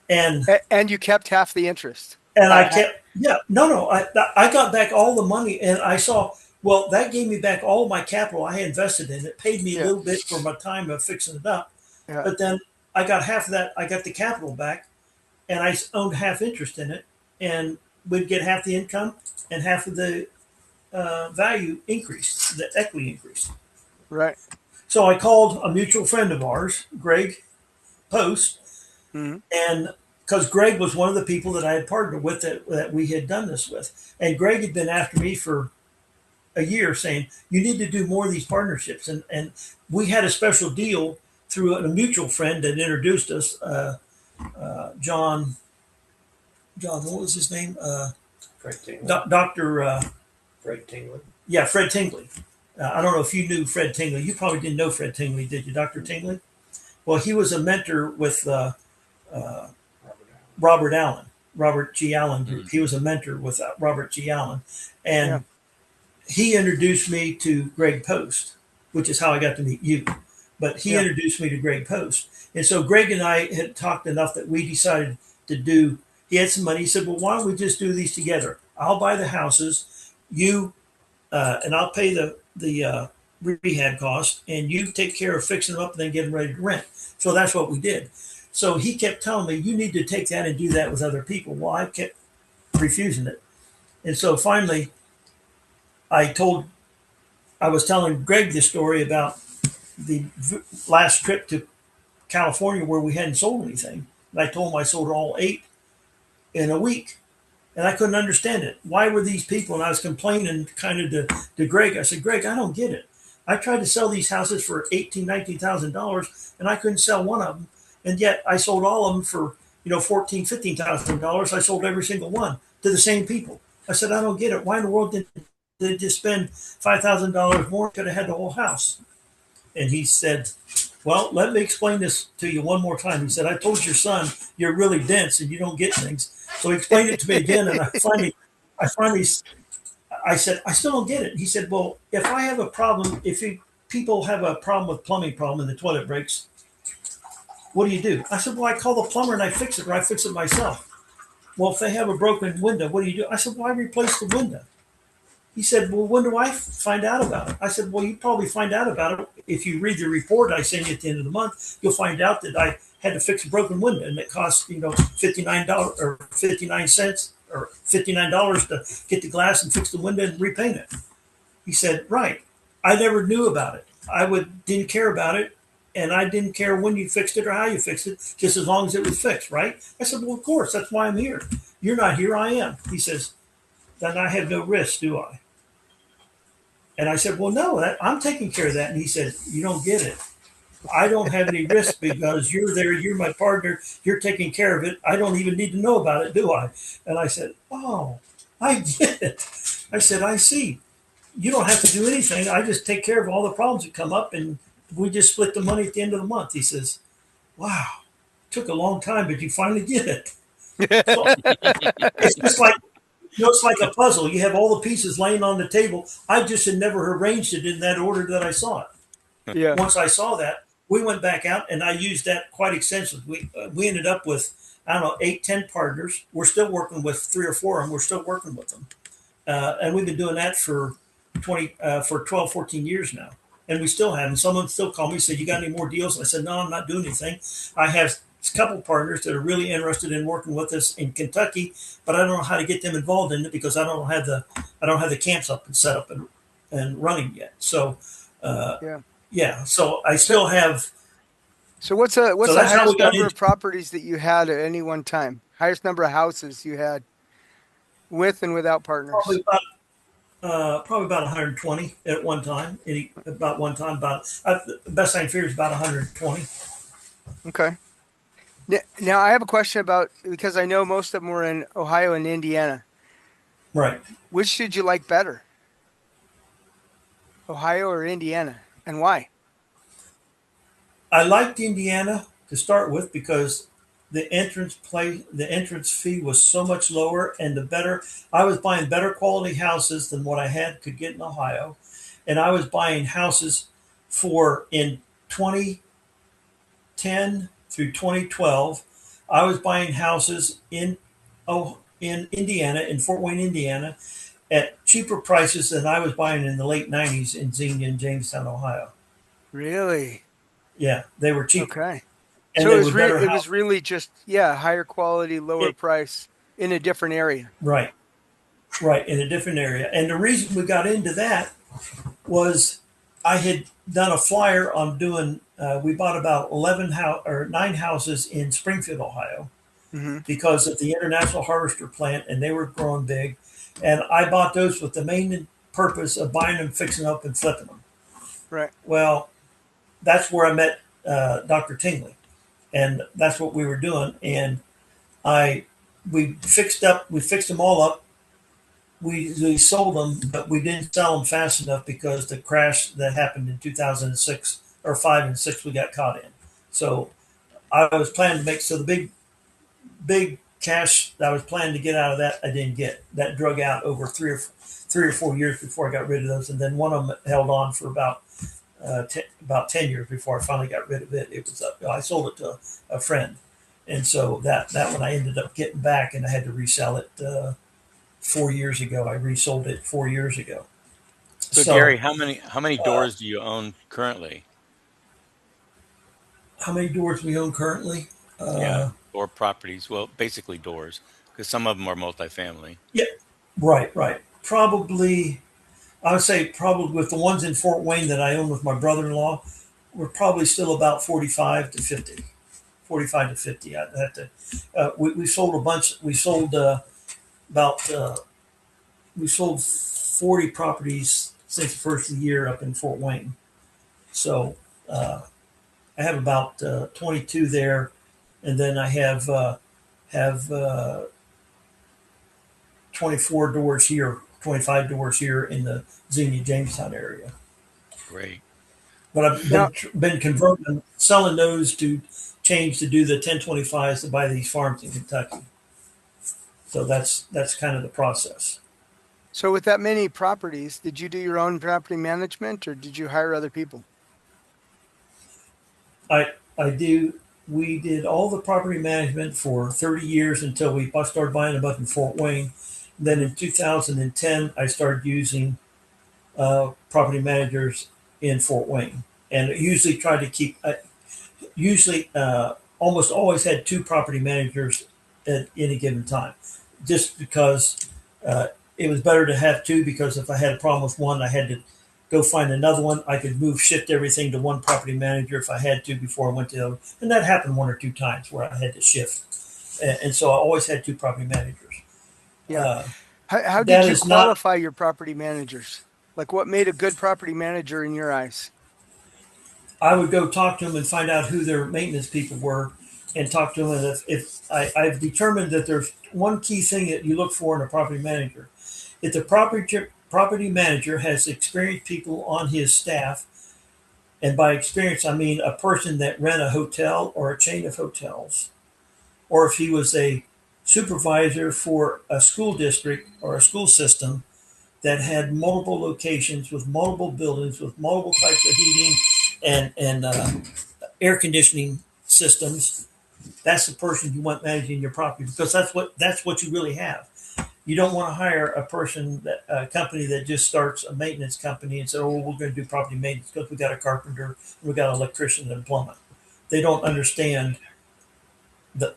And And you kept half the interest. And I Uh, kept, yeah, no. I got back all the money, and I saw, well, that gave me back all my capital I had invested in it, paid me a yeah. little bit for my time of fixing it up. Yeah. But then I got half of that, I got the capital back, and I owned half interest in it, and would get half the income and half of the value increase, the equity increase. Right. So I called a mutual friend of ours, Greg Post, Hmm. and because Greg was one of the people that I had partnered with that we had done this with. And Greg had been after me for a year saying, you need to do more of these partnerships. And we had a special deal through a mutual friend that introduced us, John, what was his name? Fred Tingley. Dr. Fred Tingley. Yeah, Fred Tingley. I don't know if you knew Fred Tingley. You probably didn't know Fred Tingley, did you, Dr. Tingley? Well, he was a mentor with Robert Allen, Robert G. Allen Group. He was a mentor with Robert G. Allen. Yeah. And he introduced me to Greg Post, which is how I got to meet you. But he Yeah. introduced me to Greg Post. And so Greg and I had talked enough that we decided to do, he had some money. He said, well, why don't we just do these together? I'll buy the houses, and I'll pay the rehab cost, and you take care of fixing them up and then get them ready to rent. So that's what we did. So he kept telling me, you need to take that and do that with other people. Well, I kept refusing it. And so finally, I was telling Greg this story about the last trip to California where we hadn't sold anything. And I told him I sold all 8 in a week. And I couldn't understand it. Why were these people? And I was complaining kind of to Greg. I said, Greg, I don't get it. I tried to sell these houses for $18,000, $19,000, and I couldn't sell one of them. And yet I sold all of them for, $14,000, $15,000. I sold every single one to the same people. I said, I don't get it. Why in the world did they just spend $5,000 more? Could have had the whole house. And he said, well, let me explain this to you one more time. He said, I told your son you're really dense and you don't get things. So he explained it to me again, and I finally, I said, I still don't get it. He said, well, if I have a problem, people have a problem with plumbing problem and the toilet breaks, what do? I said, well, I call the plumber and I fix it, or I fix it myself. Well, if they have a broken window, what do? I said, well, I replace the window. He said, well, when do I find out about it? I said, well, you probably find out about it if you read the report I send you at the end of the month. You'll find out that I had to fix a broken window, and it cost, $59 or 59 cents or $59 to get the glass and fix the window and repaint it. He said, right. I never knew about it. Didn't care about it, and I didn't care when you fixed it or how you fixed it, just as long as it was fixed, right? I said, well, of course, that's why I'm here. You're not here, I am. He says, then I have no risk, do I? And I said, well, no, I'm taking care of that. And he said, you don't get it. I don't have any risk because you're there. You're my partner. You're taking care of it. I don't even need to know about it, do I? And I said, oh, I get it. I said, I see. You don't have to do anything. I just take care of all the problems that come up, and we just split the money at the end of the month. He says, wow, it took a long time, but you finally get it. So it's just like, it's like a puzzle. You have all the pieces laying on the table. I just had never arranged it in that order that I saw it. Yeah. Once I saw that, we went back out, and I used that quite extensively. We ended up with, I don't know, 8, 10 partners. We're still working with 3 or 4 of them. We're still working with them, and we've been doing that for 12, 14 years now, and we still have. And someone still called me and said, "You got any more deals?" And I said, "No, I'm not doing anything. I have a couple partners that are really interested in working with us in Kentucky, but I don't know how to get them involved in it because I don't have the camps up and set up and running yet. So, uh, Yeah. yeah, so I So still have. what's So the that's how we highest got number of into properties that you had at any one time? Highest number of houses you had with and without probably partners? about probably about 120 at one time. About one time, the best I can figure is about 120. Okay. Now I have a question about because I know most of them were in Ohio and Indiana. Right. Which did you like better, Ohio or Indiana, and why? I liked Indiana to start with because the entrance fee was so much lower, and the better I was buying better quality houses than what I had could get in Ohio, and I was buying houses for in 2010 through 2012. I was buying houses in Indiana, in Fort Wayne, Indiana, at cheaper prices than I was buying in the late 90s in Xenia and Jamestown, Ohio. Really? Yeah, they were cheaper Okay. and So they were better it was houses. really just yeah, higher quality, lower It, price in a different area. right, right, in a different area. And the reason we got into that was I had done a flyer on doing. We bought about 9 houses in Springfield, Ohio, Hmm. because of the International Harvester plant, and they were growing big. And I bought those with the main purpose of buying them, fixing them up, and flipping them. Right. Well, that's where I met Dr. Tingley, and that's what we were doing. And I we fixed them all up. We sold them, but we didn't sell them fast enough because the crash that happened in 2006 or 5 and 6 we got caught in. So I was planning to make so the big cash that I was planning to get out of that I didn't get. That drug out over 3 or 4 years before I got rid of those, and then one of them held on for about 10 years before I finally got rid of it. It was I sold it to a friend, and so that one I ended up getting back, and I had to resell it 4 years ago. I resold it 4 years ago. So Gary, So how many uh, doors do you own currently? how many doors we own currently? Yeah, Uh, or properties. Well, basically doors, because some of them are multifamily. yeah, right, right. Probably I would say probably with the ones in Fort Wayne that I own with my brother-in-law, we're probably still about 45 to 50. 45 to 50. I'd have to. We sold a bunch. About we sold 40 properties since the first of the year up in Fort Wayne. So uh, I have about 22 there, and then I have 24 doors here, 25 doors here in the Xenia Jamestown area. Great. But I've Now, been converting, selling those to change to do the 1025s to buy these farms in Kentucky. So that's kind of the process. so with that many properties, did you do your own property management or did you hire other people? I do. We did all the property management for 30 years until we started buying them up in Fort Wayne. Then Hmm. in 2010, I started using property managers in Fort Wayne, and usually tried to keep. Usually, almost always had 2 property managers at any given time, just because uh, it was better to have two. Because if I had a problem with one, I had to go find another one. I could shift everything to one property manager if I had to before I went to the other. And that happened 1 or 2 times where I had to shift. And so I always had 2 property managers. Yeah. Uh, How did that you is not qualify your property managers? Like what made a good property manager in your eyes? I would go talk to them and find out who their maintenance people were, and talk to them. And I've determined that there's one key thing that you look for in a property manager, if the property manager has experienced people on his staff, and by experience I mean a person that ran a hotel or a chain of hotels, or if he was a supervisor for a school district or a school system that had multiple locations with multiple buildings with multiple types of heating and air conditioning systems, that's the person you want managing your property, because that's what you really have. You don't want to hire a person, that a company that just starts a maintenance company and say, "Oh, we're going to do property maintenance because we got a carpenter, we got an electrician and a plumber." They don't understand the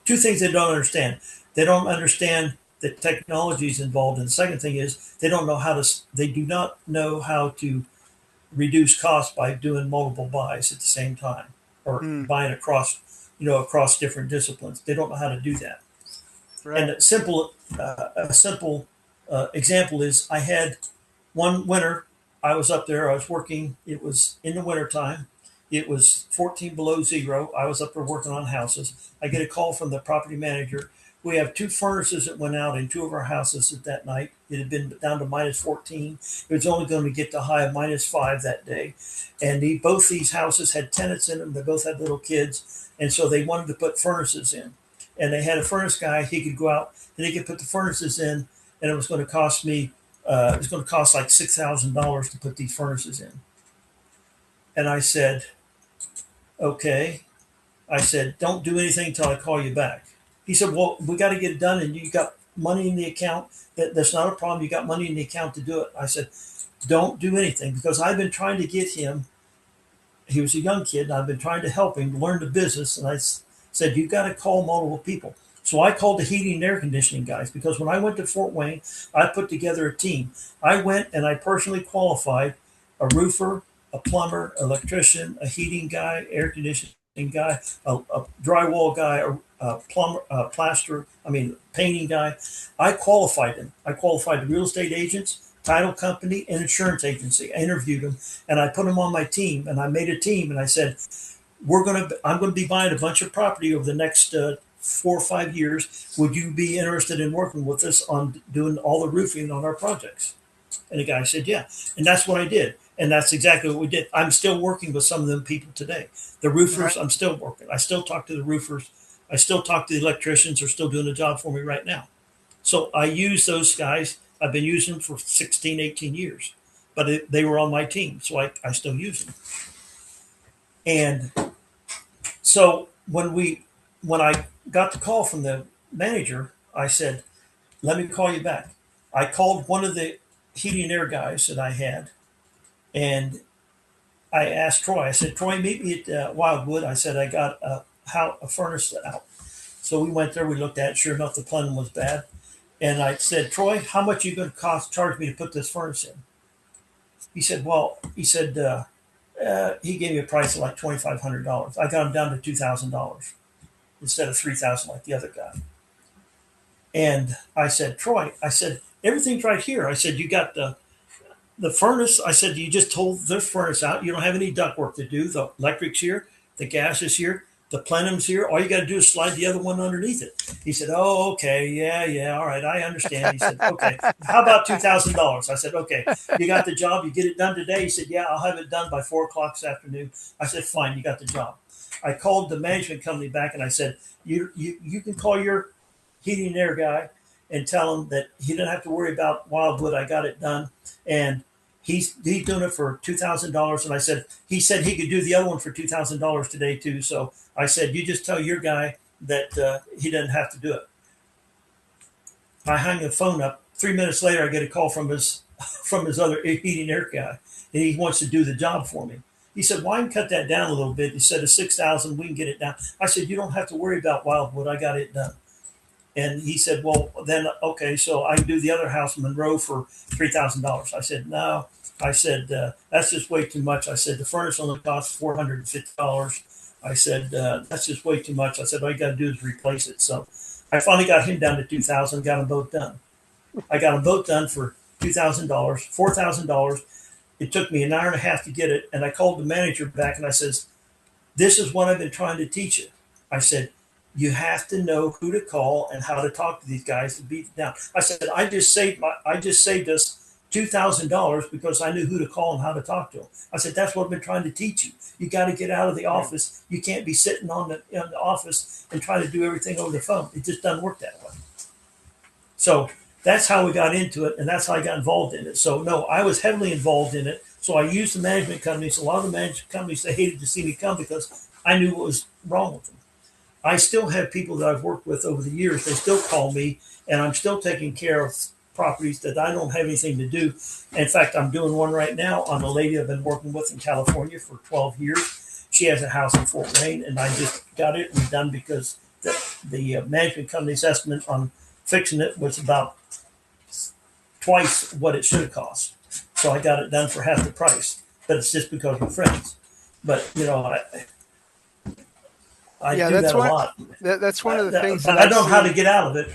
two things they don't understand. They don't understand the technologies involved, and the second thing is they don't know how to. They do not know how to reduce costs by doing multiple buys at the same time, or Hmm. buying across, across different disciplines. They don't know how to do that. And Right. a simple example is I had one winter. I was up there. I was working. It was in the wintertime. It was 14 below zero. I was up there working on houses. I get a call from the property manager. We have two furnaces that went out in two of our houses at that night. It had been down to minus 14. It was only going to get to high of minus 5 that day. And both these houses had tenants in them. They both had little kids. And so they wanted to put furnaces in. And they had a furnace guy. He could go out and he could put the furnaces in. And it was going to cost me it was going to cost like $6,000 to put these furnaces in. And I said, okay. I said, don't do anything until I call you back. He said, well, we got to get it done, and you got money in the account. That's not a problem. You got money in the account to do it. I said, don't do anything, because I've been trying to get him. He was a young kid, and I've been trying to help him learn the business. And I said, you got to call multiple people. So I called the heating and air conditioning guys, because when I went to Fort Wayne, I put together a team. I went and I personally qualified a roofer, a plumber, electrician, a heating guy, air conditioning guy, a drywall guy, a plumber, painting guy. I qualified them. I qualified the real estate agents, title company, and insurance agency. I interviewed them and I put them on my team, and I made a team, and I said, I'm going to be buying a bunch of property over the next 4 or 5 years. Would you be interested in working with us on doing all the roofing on our projects? And the guy said, yeah. And that's what I did. And that's exactly what we did. I'm still working with some of them people today. The roofers, Right. I'm still working. I still talk to the roofers. I still talk to the electricians. They're still doing the job for me right now. So I use those guys. I've been using them for 16, 18 years. But they were on my team, so I still use them. And so when I got the call from the manager, I said, "Let me call you back." I called one of the heating and air guys that I had, and I asked Troy. I said, "Troy, meet me at Wildwood." I said, "I got a furnace out." So we went there. We looked at it. Sure enough, the plumbing was bad. And I said, "Troy, how much are you going to charge me to put this furnace in?" He said, "Well," he said, he gave me a price of like $2,500. I got him down to $2,000 instead of 3,000 like the other guy. And I said, "Troy," I said, "everything's right here." I said, "You got the furnace." I said, "You just told the furnace out. You don't have any duct work to do. The electric's here, the gas is here, the plenum's here. All you got to do is slide the other one underneath it." He said, "Oh, okay, yeah, all right, I understand." He said, "Okay, how about $2,000?" I said, "Okay, you got the job. You get it done today." He said, "Yeah, I'll have it done by 4 o'clock this afternoon." I said, "Fine, you got the job." I called the management company back and I said, "You can call your heating and air guy and tell him that he didn't have to worry about Wildwood. I got it done, and he's doing it for $2,000." And I said, he said he could do the other one for $2,000 today too. So I said, "You just tell your guy that he doesn't have to do it." I hung the phone up. 3 minutes later, I get a call from his from his other heating and air guy, and he wants to do the job for me. He said, "Well, I can cut that down a little bit." He said, "Of 6,000, we can get it down." I said, "You don't have to worry about Wildwood. I got it done." And he said, "Well, then, okay, so I can do the other house in Monroe for $3,000. I said, "No." I said, "That's just way too much." I said, "The furnace only costs $450. I said, "That's just way too much." I said, "All you got to do is replace it." So I finally got him down to 2,000, got them both done. I got them both done for $2,000, $4,000. It took me an hour and a half to get it. And I called the manager back and I says, "This is what I've been trying to teach you." I said, "You have to know who to call and how to talk to these guys to beat them down." I said, I just saved us $2,000 because I knew who to call and how to talk to them. I said, "That's what I've been trying to teach you. You got to get out of the office. You can't be sitting in the office and trying to do everything over the phone. It just doesn't work that way." So that's how we got into it, and that's how I got involved in it. So no, I was heavily involved in it. So I used the management companies. A lot of the management companies, they hated to see me come because I knew what was wrong with them. I still have people that I've worked with over the years. They still call me, and I'm still taking care of properties that I don't have anything to do. In fact, I'm doing one right now on a lady I've been working with in California for 12 years. She has a house in Fort Wayne, and I just got it redone because the management company's estimate on fixing it was about twice what it should have cost. So I got it done for half the price. But it's just because we're friends. But I Yeah, do that's that a one lot. that's one of the things But that I I've don't know how to seen. get out of it.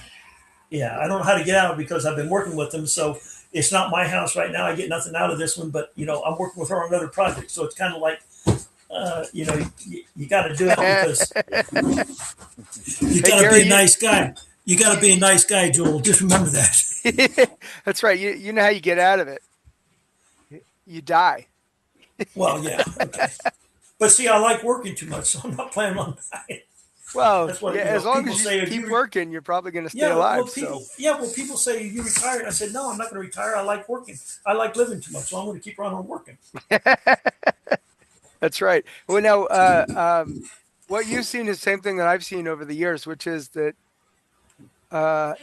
Yeah, I don't know how to get out of it because I've been working with them. So it's not my house right now. I get nothing out of this one, but I'm working with her on another project. So it's kind of like, you got to do it Hey because you got to be a Gary, nice guy. You got to be a nice guy, Joel. Just remember that. that's right. You know how you get out of it. You die. Well, yeah, okay. But see, I like working too much, so I'm not planning on dying. Well, That's yeah, what as long people as you say. If keep you working, you're probably going to stay Yeah, alive. So, people say you retired. I said no, I'm not going to retire. I like working. I like living too much, so I'm going to keep on working. that's right. Well, now, what you've seen is the same thing that I've seen over the years, which is that uh,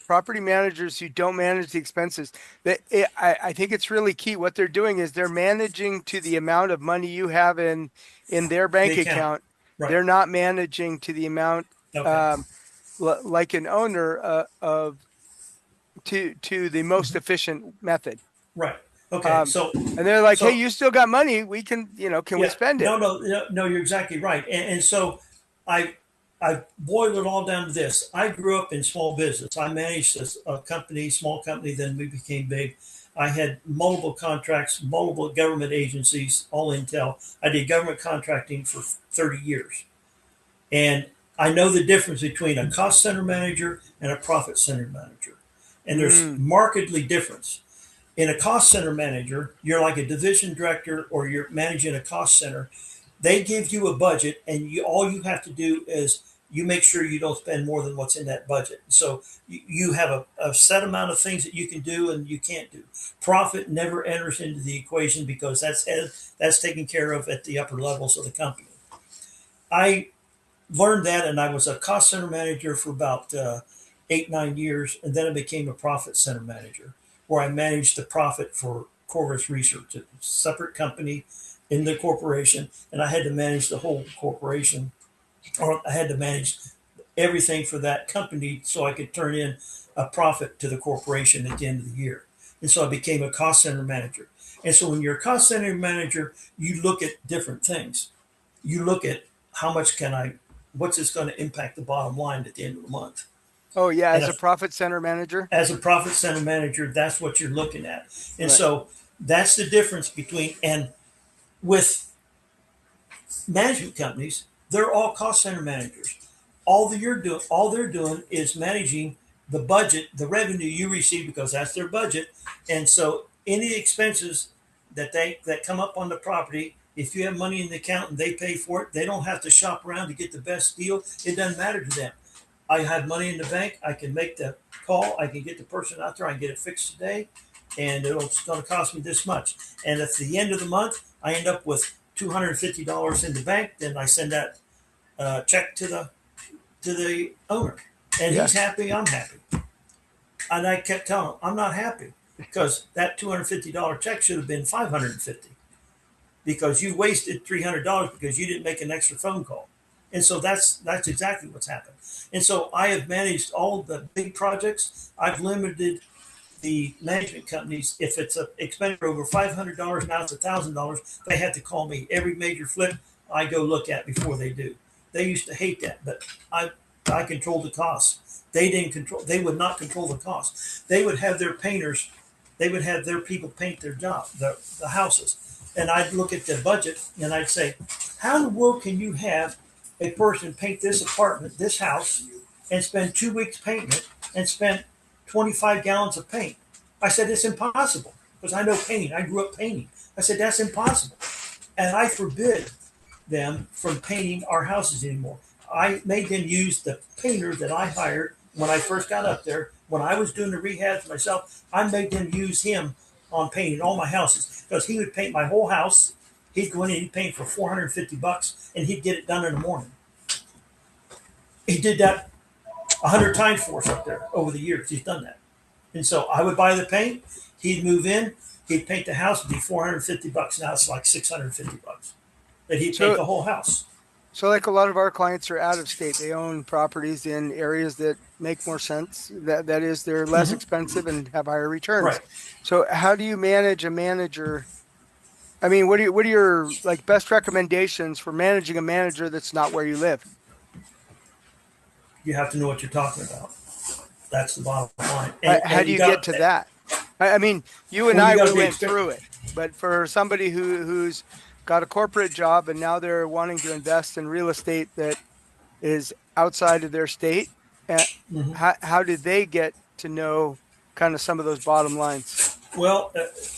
property managers who don't manage the expenses, I think it's really key. What they're doing is they're managing to the amount of money you have in their The bank account, account. right? They're not managing to the amount, Okay, um, like an owner of to the most efficient method. right. Okay, Um, and they're like, "Hey, so you still got money? We can, can we yeah, spend it?" no, you're exactly right. And so I I boiled it all down to this. I grew up in small business. I managed a company, small company, then we became big. I had multiple contracts, multiple government agencies, all Intel. I did government contracting for 30 years. And I know the difference between a cost center manager and a profit center manager. And there's Mm, markedly difference. In a cost center manager, you're like a division director or you're managing a cost center. They give you a budget, and all you have to do is you make sure you don't spend more than what's in that budget. So you have a set amount of things that you can do and you can't do. Profit never enters into the equation because that's taken care of at the upper levels of the company. I learned that, and I was a cost center manager for about 8, 9 years, and then I became a profit center manager, where I managed the profit for Corvus Research, a separate company in the corporation, and I had to manage the whole corporation, or I had to manage everything for that company so I could turn in a profit to the corporation at the end of the year. And so I became a cost center manager. And so when you're a cost center manager, you look at different things. You look at how much can I, what's this going to impact the bottom line at the end of the month? oh yeah, And as a if, profit center manager, as a profit center manager, that's what you're looking at. And right? so that's the difference between, and with management companies, they're all cost center managers. All they're doing is managing the budget, the revenue you receive because that's their budget. And so any expenses that come up on the property, if you have money in the account and they pay for it, they don't have to shop around to get the best deal. It doesn't matter to them. I have money in the bank. I can make the call. I can get the person out there. I can get it fixed today, and it's going to cost me this much. And at the end of the month, I end up with $250 in the bank. Then I send that check to the owner, and Yeah. he's happy. I'm happy. And I kept telling him I'm not happy because that $250 check should have been $550 because you wasted $300 because you didn't make an extra phone call. And so that's exactly what's happened. And so I have managed all of the big projects. I've limited the management companies. If it's an expenditure over $500, now it's $1,000, they have to call me. Every major flip I go look at before they do. They used to hate that, but I controlled the costs. They didn't control. They would not control the costs. They would have their painters. They would have their people paint their job, the houses. And I'd look at the budget and I'd say, how in the world can you have a person paint this apartment, this house, and spend 2 weeks painting it and spend 25 gallons of paint? I said, it's impossible because I know painting. I grew up painting. I said, that's impossible. And I forbid them from painting our houses anymore. I made them use the painter that I hired when I first got up there. When I was doing the rehabs myself, I made them use him on painting all my houses because he would paint my whole house. He'd go in and he'd paint for $450, and he'd get it done in the morning. He did that 100 times for us up there over the years. He's done that, and so I would buy the paint. He'd move in. He'd paint the house. It'd be $450. Now it's like $650 that he'd paint So the whole house. so like a lot of our clients are out of state. They own properties in areas that make more sense. That is, they're less Mm-hmm. expensive and have higher returns. Right. So how do you manage a manager? I mean, what are your like best recommendations for managing a manager that's not where you live? You have to know what you're talking about. That's the bottom line. And How and do you you get got to that? I mean, you and well, you I, got we to be went experienced. through it, but for somebody who's got a corporate job and now they're wanting to invest in real estate that is outside of their state, uh, Mm-hmm. how do they get to know kind of some of those bottom lines? Well,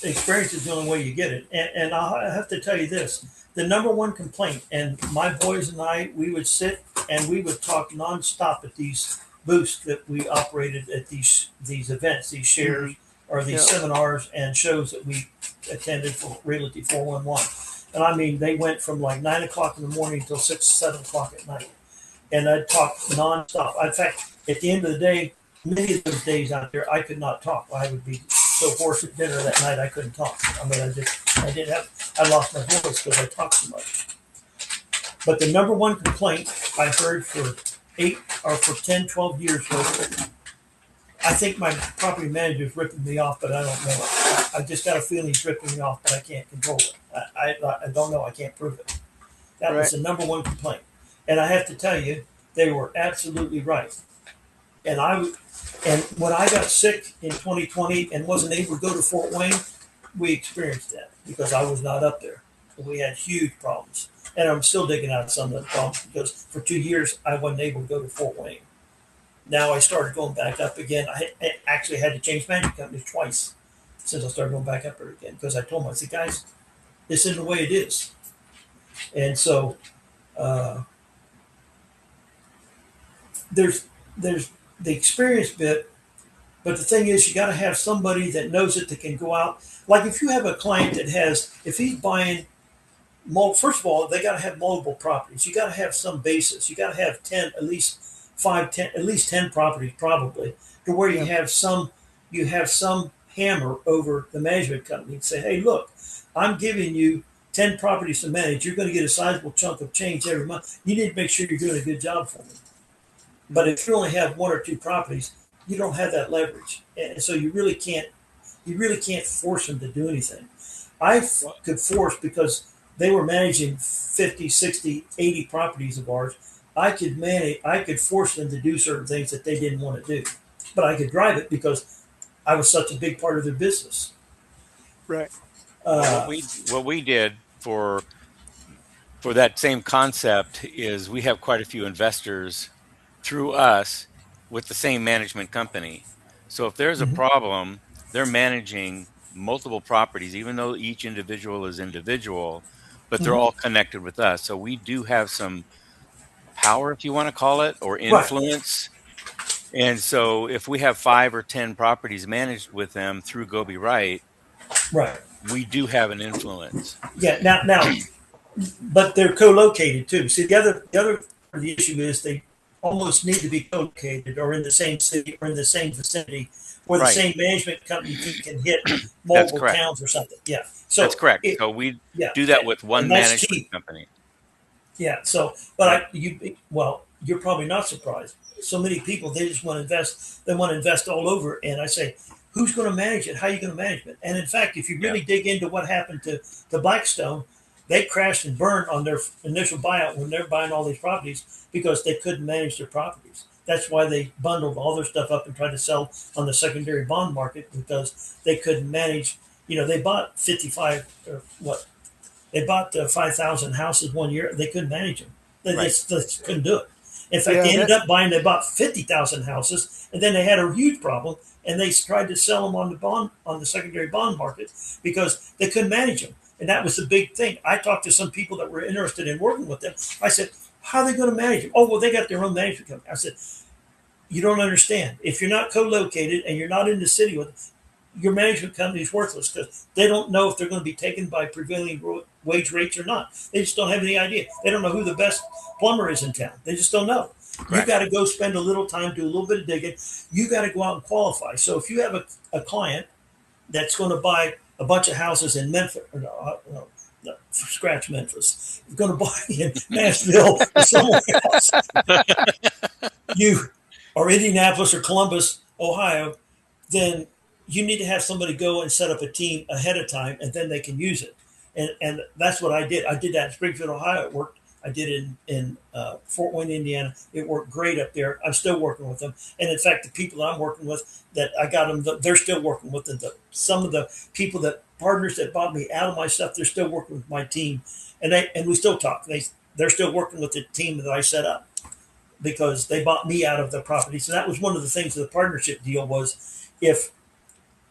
experience is the only way you get it. And I have to tell you this: the number one complaint, and my boys and I, we would sit and we would talk nonstop at these booths that we operated at these events, these Hmm. shares or these Yeah. seminars and shows that we attended for Realty 411. And I mean, they went from like 9 o'clock in the morning until 6, 7 o'clock at night, and I'd talk nonstop. In fact, at the end of the day, many of those days out there, I could not talk. I would be so hoarse at dinner that night I couldn't talk. I mean, I didn't have, I lost my voice because I talked so much. But the number one complaint I heard for 10, 12 years was, I think my property manager is ripping me off, but I don't know it. I just got a feeling he's ripping me off, but I can't control it. I don't know. I can't prove it. That was Right. the number one complaint. And I have to tell you, they were absolutely right. And and when I got sick in 2020 and wasn't able to go to Fort Wayne, we experienced that because I was not up there. We had huge problems. And I'm still digging out some of the problems because for 2 years I wasn't able to go to Fort Wayne. Now I started going back up again. I actually had to change management companies twice since I started going back up there again because I told them, I said, guys, this isn't the way it is. And so uh, there's the experience bit. But the thing is, you got to have somebody that knows it that can go out. Like if you have a client that has, if he's buying, first of all, they got to have multiple properties. You got to have some basis. You got to have 10, at least 5, 10, at least 10 properties probably, to where Yeah. you have some hammer over the management company and say, hey, look, I'm giving you 10 properties to manage. You're going to get a sizable chunk of change every month. You need to make sure you're doing a good job for me. But if you only have 1 or 2 properties, you don't have that leverage, and so you really can't force them to do anything. Could force because they were managing 50, 60, 80 properties of ours. I could force them to do certain things that they didn't want to do, but I could drive it because I was such a big part of their business. Right. Well, Uh, what we did for that same concept is we have quite a few investors through us with the same management company. So if there's a mhm. problem, they're managing multiple properties, even though each individual is individual, but they're Mhm. all connected with us. So we do have some power, if you want to call it, or Right, influence. And so if we have 5 or 10 properties managed with them through Gobi Right, right. we do have an influence. Yeah. Now, but they're co-located too. See, the other part of the issue is they almost need to be co-located or in the same city or in the same vicinity, where the Right. same management company can hit That's multiple correct. towns or something. Yeah. That's So correct. it, So we yeah, do that with and one that's management key. company. Yeah. So, but Yep. you're probably not surprised. So many people they just want to invest. They want to invest all over, and I say, who's going to manage it? How are you going to manage it? And in fact, if you Yeah. really dig into what happened to Blackstone, they crashed and burned on their initial buyout when they're buying all these properties because they couldn't manage their properties. That's why they bundled all their stuff up and tried to sell on the secondary bond market because they couldn't manage. They bought 55 or what they bought 5,000 houses 1 year. They couldn't manage them. Right. They couldn't do it. In fact, Yeah. they ended up they bought 50,000 houses, and then they had a huge problem, and they tried to sell them on the secondary bond market because they couldn't manage them. And that was the big thing. I talked to some people that were interested in working with them. I said, how are they going to manage them? Oh, well, they got their own management company. I said, you don't understand. If you're not co-located and you're not in the city with them, your management company is worthless because they don't know if they're going to be taken by prevailing wage rates or not. They just don't have any idea. They don't know who the best plumber is in town. They just don't know. You got Correct. to go spend a little time, do a little bit of digging. You got to go out and qualify. So if you have a client that's going to buy a bunch of houses in Memphis, or no, scratch Memphis, you're going to buy in Nashville or somewhere else, you or Indianapolis or Columbus, Ohio, then you need to have somebody go and set up a team ahead of time, and then they can use it. And that's what I did. I did that in Springfield, Ohio. It worked. I did it in Fort Wayne, Indiana. It worked great up there. I'm still working with them, and in fact, the people that I'm working with, that I got them, they're still working with them. Some of the people that partners that bought me out of my stuff, they're still working with my team, and we still talk. They're still working with the team that I set up because they bought me out of the property. So that was one of the things of the partnership deal was if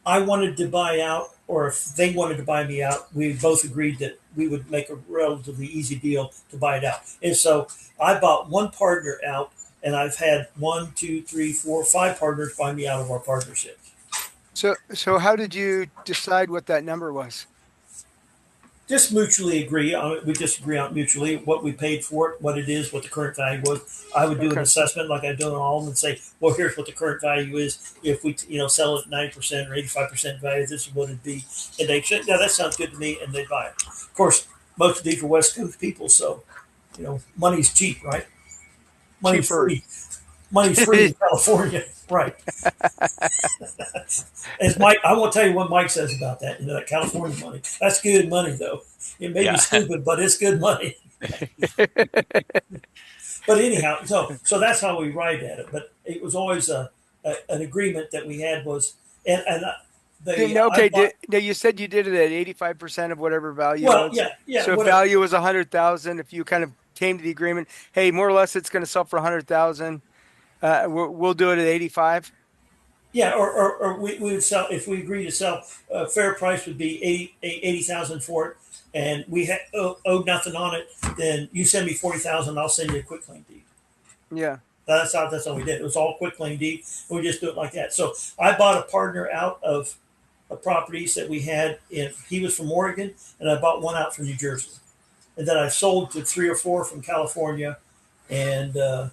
I wanted to buy out or if they wanted to buy me out, we both agreed that we would make a relatively easy deal to buy it out. And so I bought one partner out, and I've had one, two, three, four, five partners buy me out of our partnerships. So how did you decide what that number was? Just mutually agree on it. We just agree on it mutually what we paid for it, what it is, what the current value was. I would do an Okay. assessment like I do on all of them and say, well, here's what the current value is. If we sell it at 90% or 85% value, this is what it'd be. And they say, yeah, that sounds good to me, and they buy it. Of course, most of these are West Coast people, so money's cheap, right? Money's Cheaper. free. Money's free in California, right? As Mike, I won't tell you what Mike says about that. That California money. That's good money, though. It may be Yeah. stupid, but it's good money. But anyhow, so that's how we arrived at it. But it was always an agreement that we had was, and I Okay, bought. no, you said you did it at 85% of whatever value Well, was. yeah, yeah, So if whatever. value was 100,000, if you kind of came to the agreement, hey, more or less it's going to sell for 100,000, we'll do it at 85. Yeah, or we would sell if we agree to sell. Fair price would be 80,000 for it, and we owed nothing on it. Then you send me 40,000, I'll send you a quick claim deed. Yeah. That's how we did it. It was all quick claim deed. We just do it like that. So I bought a partner out of properties that we had in. He was from Oregon, and I bought one out from New Jersey, and then I sold to three or four from California, and a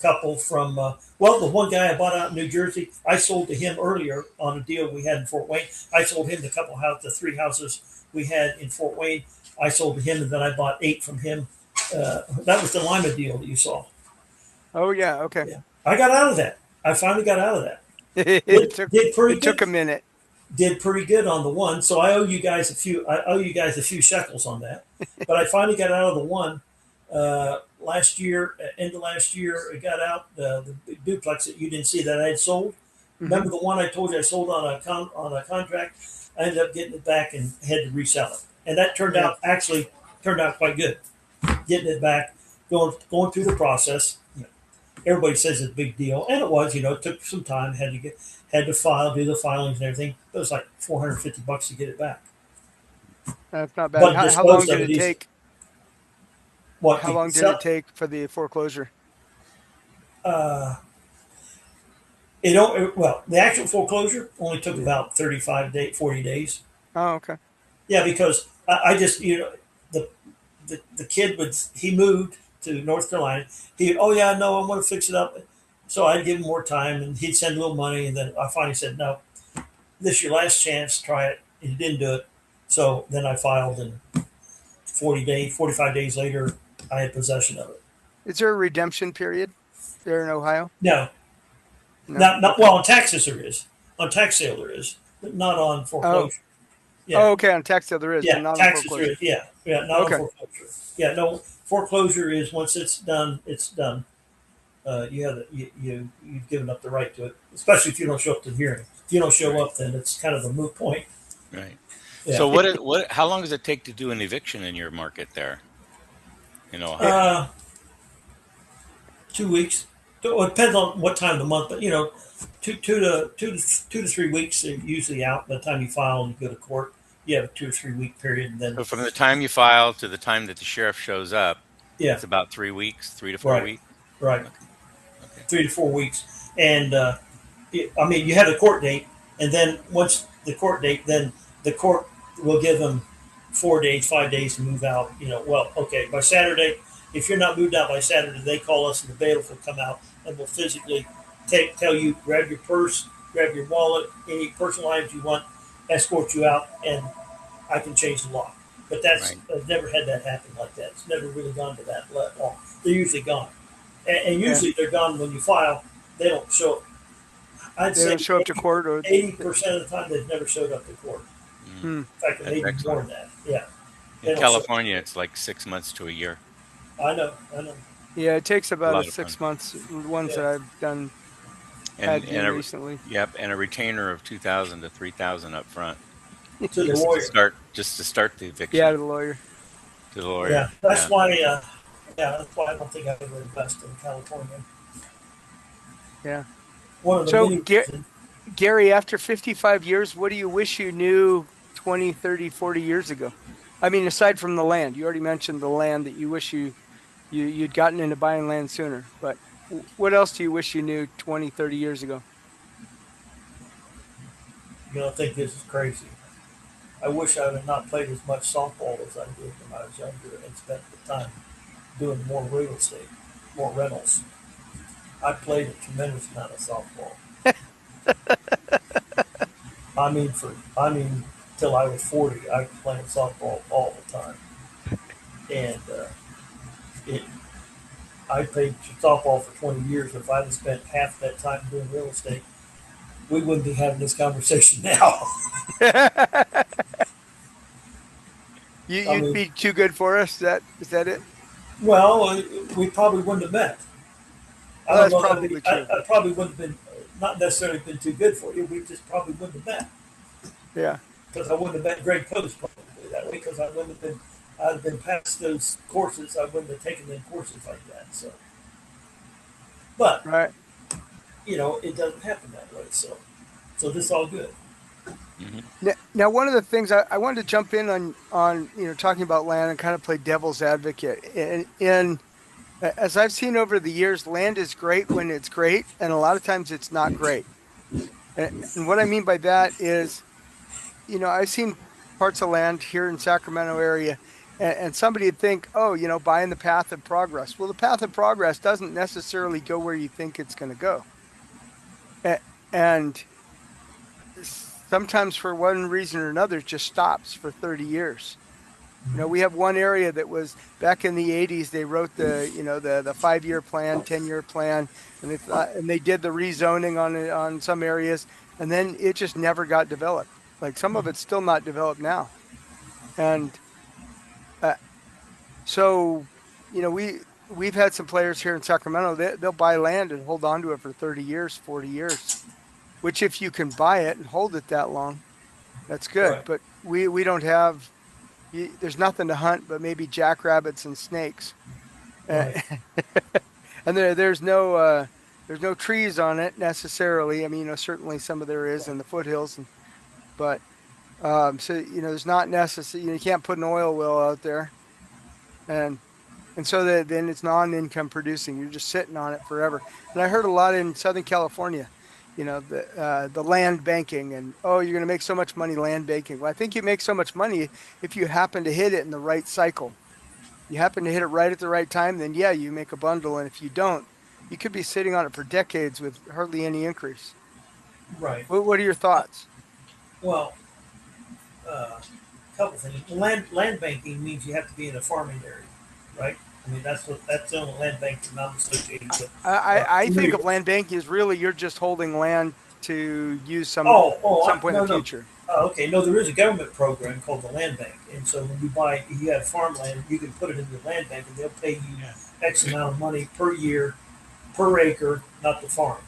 couple from. Well, the one guy I bought out in New Jersey, I sold to him earlier on a deal we had in Fort Wayne. I sold him the three houses we had in Fort Wayne. I sold to him, and then I bought eight from him. That was the Lima deal that you saw. Oh yeah, okay. Yeah, I got out of that. I finally got out of that. It Did, took did pretty it took good. a minute. Did pretty good on the one. So I owe you guys a few. I owe you guys a few shekels on that. But I finally got out of the one last year. End of last year, I got out the big duplex that you didn't see that I had sold. Hmm. Remember the one I told you I sold on a contract? I ended up getting it back and had to resell it, and that Yeah. turned out quite good. Getting it back, going through the process. Everybody says it's a big deal, and it was. It took some time. Had to do the filings and everything. It was like $450 to get it back, That's not bad. but How long disposed of did it it easily. take? What How to long did it sell? take for the foreclosure? Uh, it don't. Well, the actual foreclosure only took Yeah. about 40 days. Oh, okay. Yeah, because I just the the kid he moved to North Carolina. Oh yeah, no, I'm going to fix it up. So I'd give him more time, and he'd send a little money, and then I finally said, no, this is your last chance. Try it. And he didn't do it. So then I filed, and 45 days later, I had possession of it. Is there a redemption period there in Ohio? No, No. not Okay. well on taxes there is. On tax sale there is, but not on Oh. foreclosure. Yeah, Oh, okay. On tax sale there is, but yeah, not on taxes there foreclosure. is. Yeah, yeah, not on Okay. foreclosure. Yeah, no, foreclosure is once it's done, it's done. You've given up the right to it, especially if you don't show up to the hearing. If you don't show Right. up, then it's kind of a moot point. Right. Yeah. So how long does it take to do an eviction in your market there in It, Ohio? Uh, 2 weeks. Well, it depends on what time of the month, but two to 3 weeks they're usually out. By the time you file and you go to court, you have a 2 or 3 week period, and then So from the time you file to the time that the sheriff shows up, yeah, it's about 3 weeks, 3 to 4 right, weeks. right, Okay. Okay. 3 to 4 weeks, and I mean you have the court date, And then once the court date, then the court will give them 4 days, 5 days to move out. Well, okay, by Saturday, if you're not moved out by Saturday, they call us and the bailiff will come out and will physically tell you, grab your purse, grab your wallet, any personal items you want, escort you out, and I can change the lock. But Right. I've never had that happen like that. It's never really gone to that level. They're usually gone. And Yeah. usually they're gone when you file. They don't show. I'd They say don't show up to court or 80% of the time they've never showed up to court. Mm, hmm. In fact, that's maybe more excellent. than that. Yeah, they In don't show. California, it's like 6 months to a year. I know. I know. Yeah, it takes A about a lot of fun. 6 months. Ones Yeah. that I've done And had and been a recently. yep, and a retainer of 2,000 to 3,000 up front, To the lawyer. just to start the Yeah, eviction to the lawyer. to the Yeah, lawyer. that's Yeah. why. Yeah, that's why I don't think I ever invest in California. Yeah. One of the So, many reasons. Gary, after 55 years, what do you wish you knew 20, 30, 40 years ago? I mean, aside from the land, you already mentioned the land that you wish you'd gotten into buying land sooner, but what else do you wish you knew 20, 30 years ago? Think this is crazy. I wish I had not played as much softball as I did when I was younger and spent the time doing more real estate, more rentals. I played a tremendous amount of softball. Till I was 40, I was playing softball all the time, and it. I played softball for 20 years. If I'd have spent half that time doing real estate, we wouldn't be having this conversation now. I You'd mean, be too good for us. Is that it? well, we probably wouldn't have met. I Well, don't that's know that probably true. I probably wouldn't have been, not necessarily been too good for you. We just probably wouldn't have met Yeah. because I wouldn't have met Greg Post probably that way because I wouldn't have been. I'd have been past those courses. I wouldn't have taken them courses like that. So, but Right. it doesn't happen that way. So this is all good. Hmm. Now, one of the things I wanted to jump in on talking about land and kind of play devil's advocate. And as I've seen over the years, land is great when it's great, and a lot of times it's not great. And what I mean by that is, I've seen parts of land here in Sacramento area, and somebody would think, oh, buying the path of progress. Well, the path of progress doesn't necessarily go where you think it's going to go. And sometimes for one reason or another, it just stops for 30 years. We have one area that was back in the 80s. They wrote the 5-year plan, 10-year plan, and they did the rezoning on some areas, and then it just never got developed. Like some of it's still not developed now, and uh, so we've had some players here in Sacramento. They'll buy land and hold on to it for 30 years, 40 years. Which, if you can buy it and hold it that long, that's good. Right. But we don't have. There's nothing to hunt but maybe jackrabbits and snakes. Uh, Right. and there's no trees on it necessarily. I mean, certainly some of there is in the foothills, but so there's not necessary. You can't put an oil well out there, and so then it's non-income producing. You're just sitting on it forever. And I heard a lot in Southern California. The land banking, and oh, you're going to make so much money land banking. Well, I think you make so much money if you happen to hit it in the right cycle. You happen to hit it right at the right time, then yeah, you make a bundle. And if you don't, you could be sitting on it for decades with hardly any increase. Right. What are your thoughts? Well, a couple things. Land banking means you have to be in a farming area, right? I mean, that's the only land banking I'm associated with. I think Familiar. of land banking as really you're just holding land to use some point in No, the no. future. Okay, no, there is a government program called the Land Bank, and so when you have farmland, you can put it in the land bank, and they'll pay you X amount of money per year, per acre, not the farm.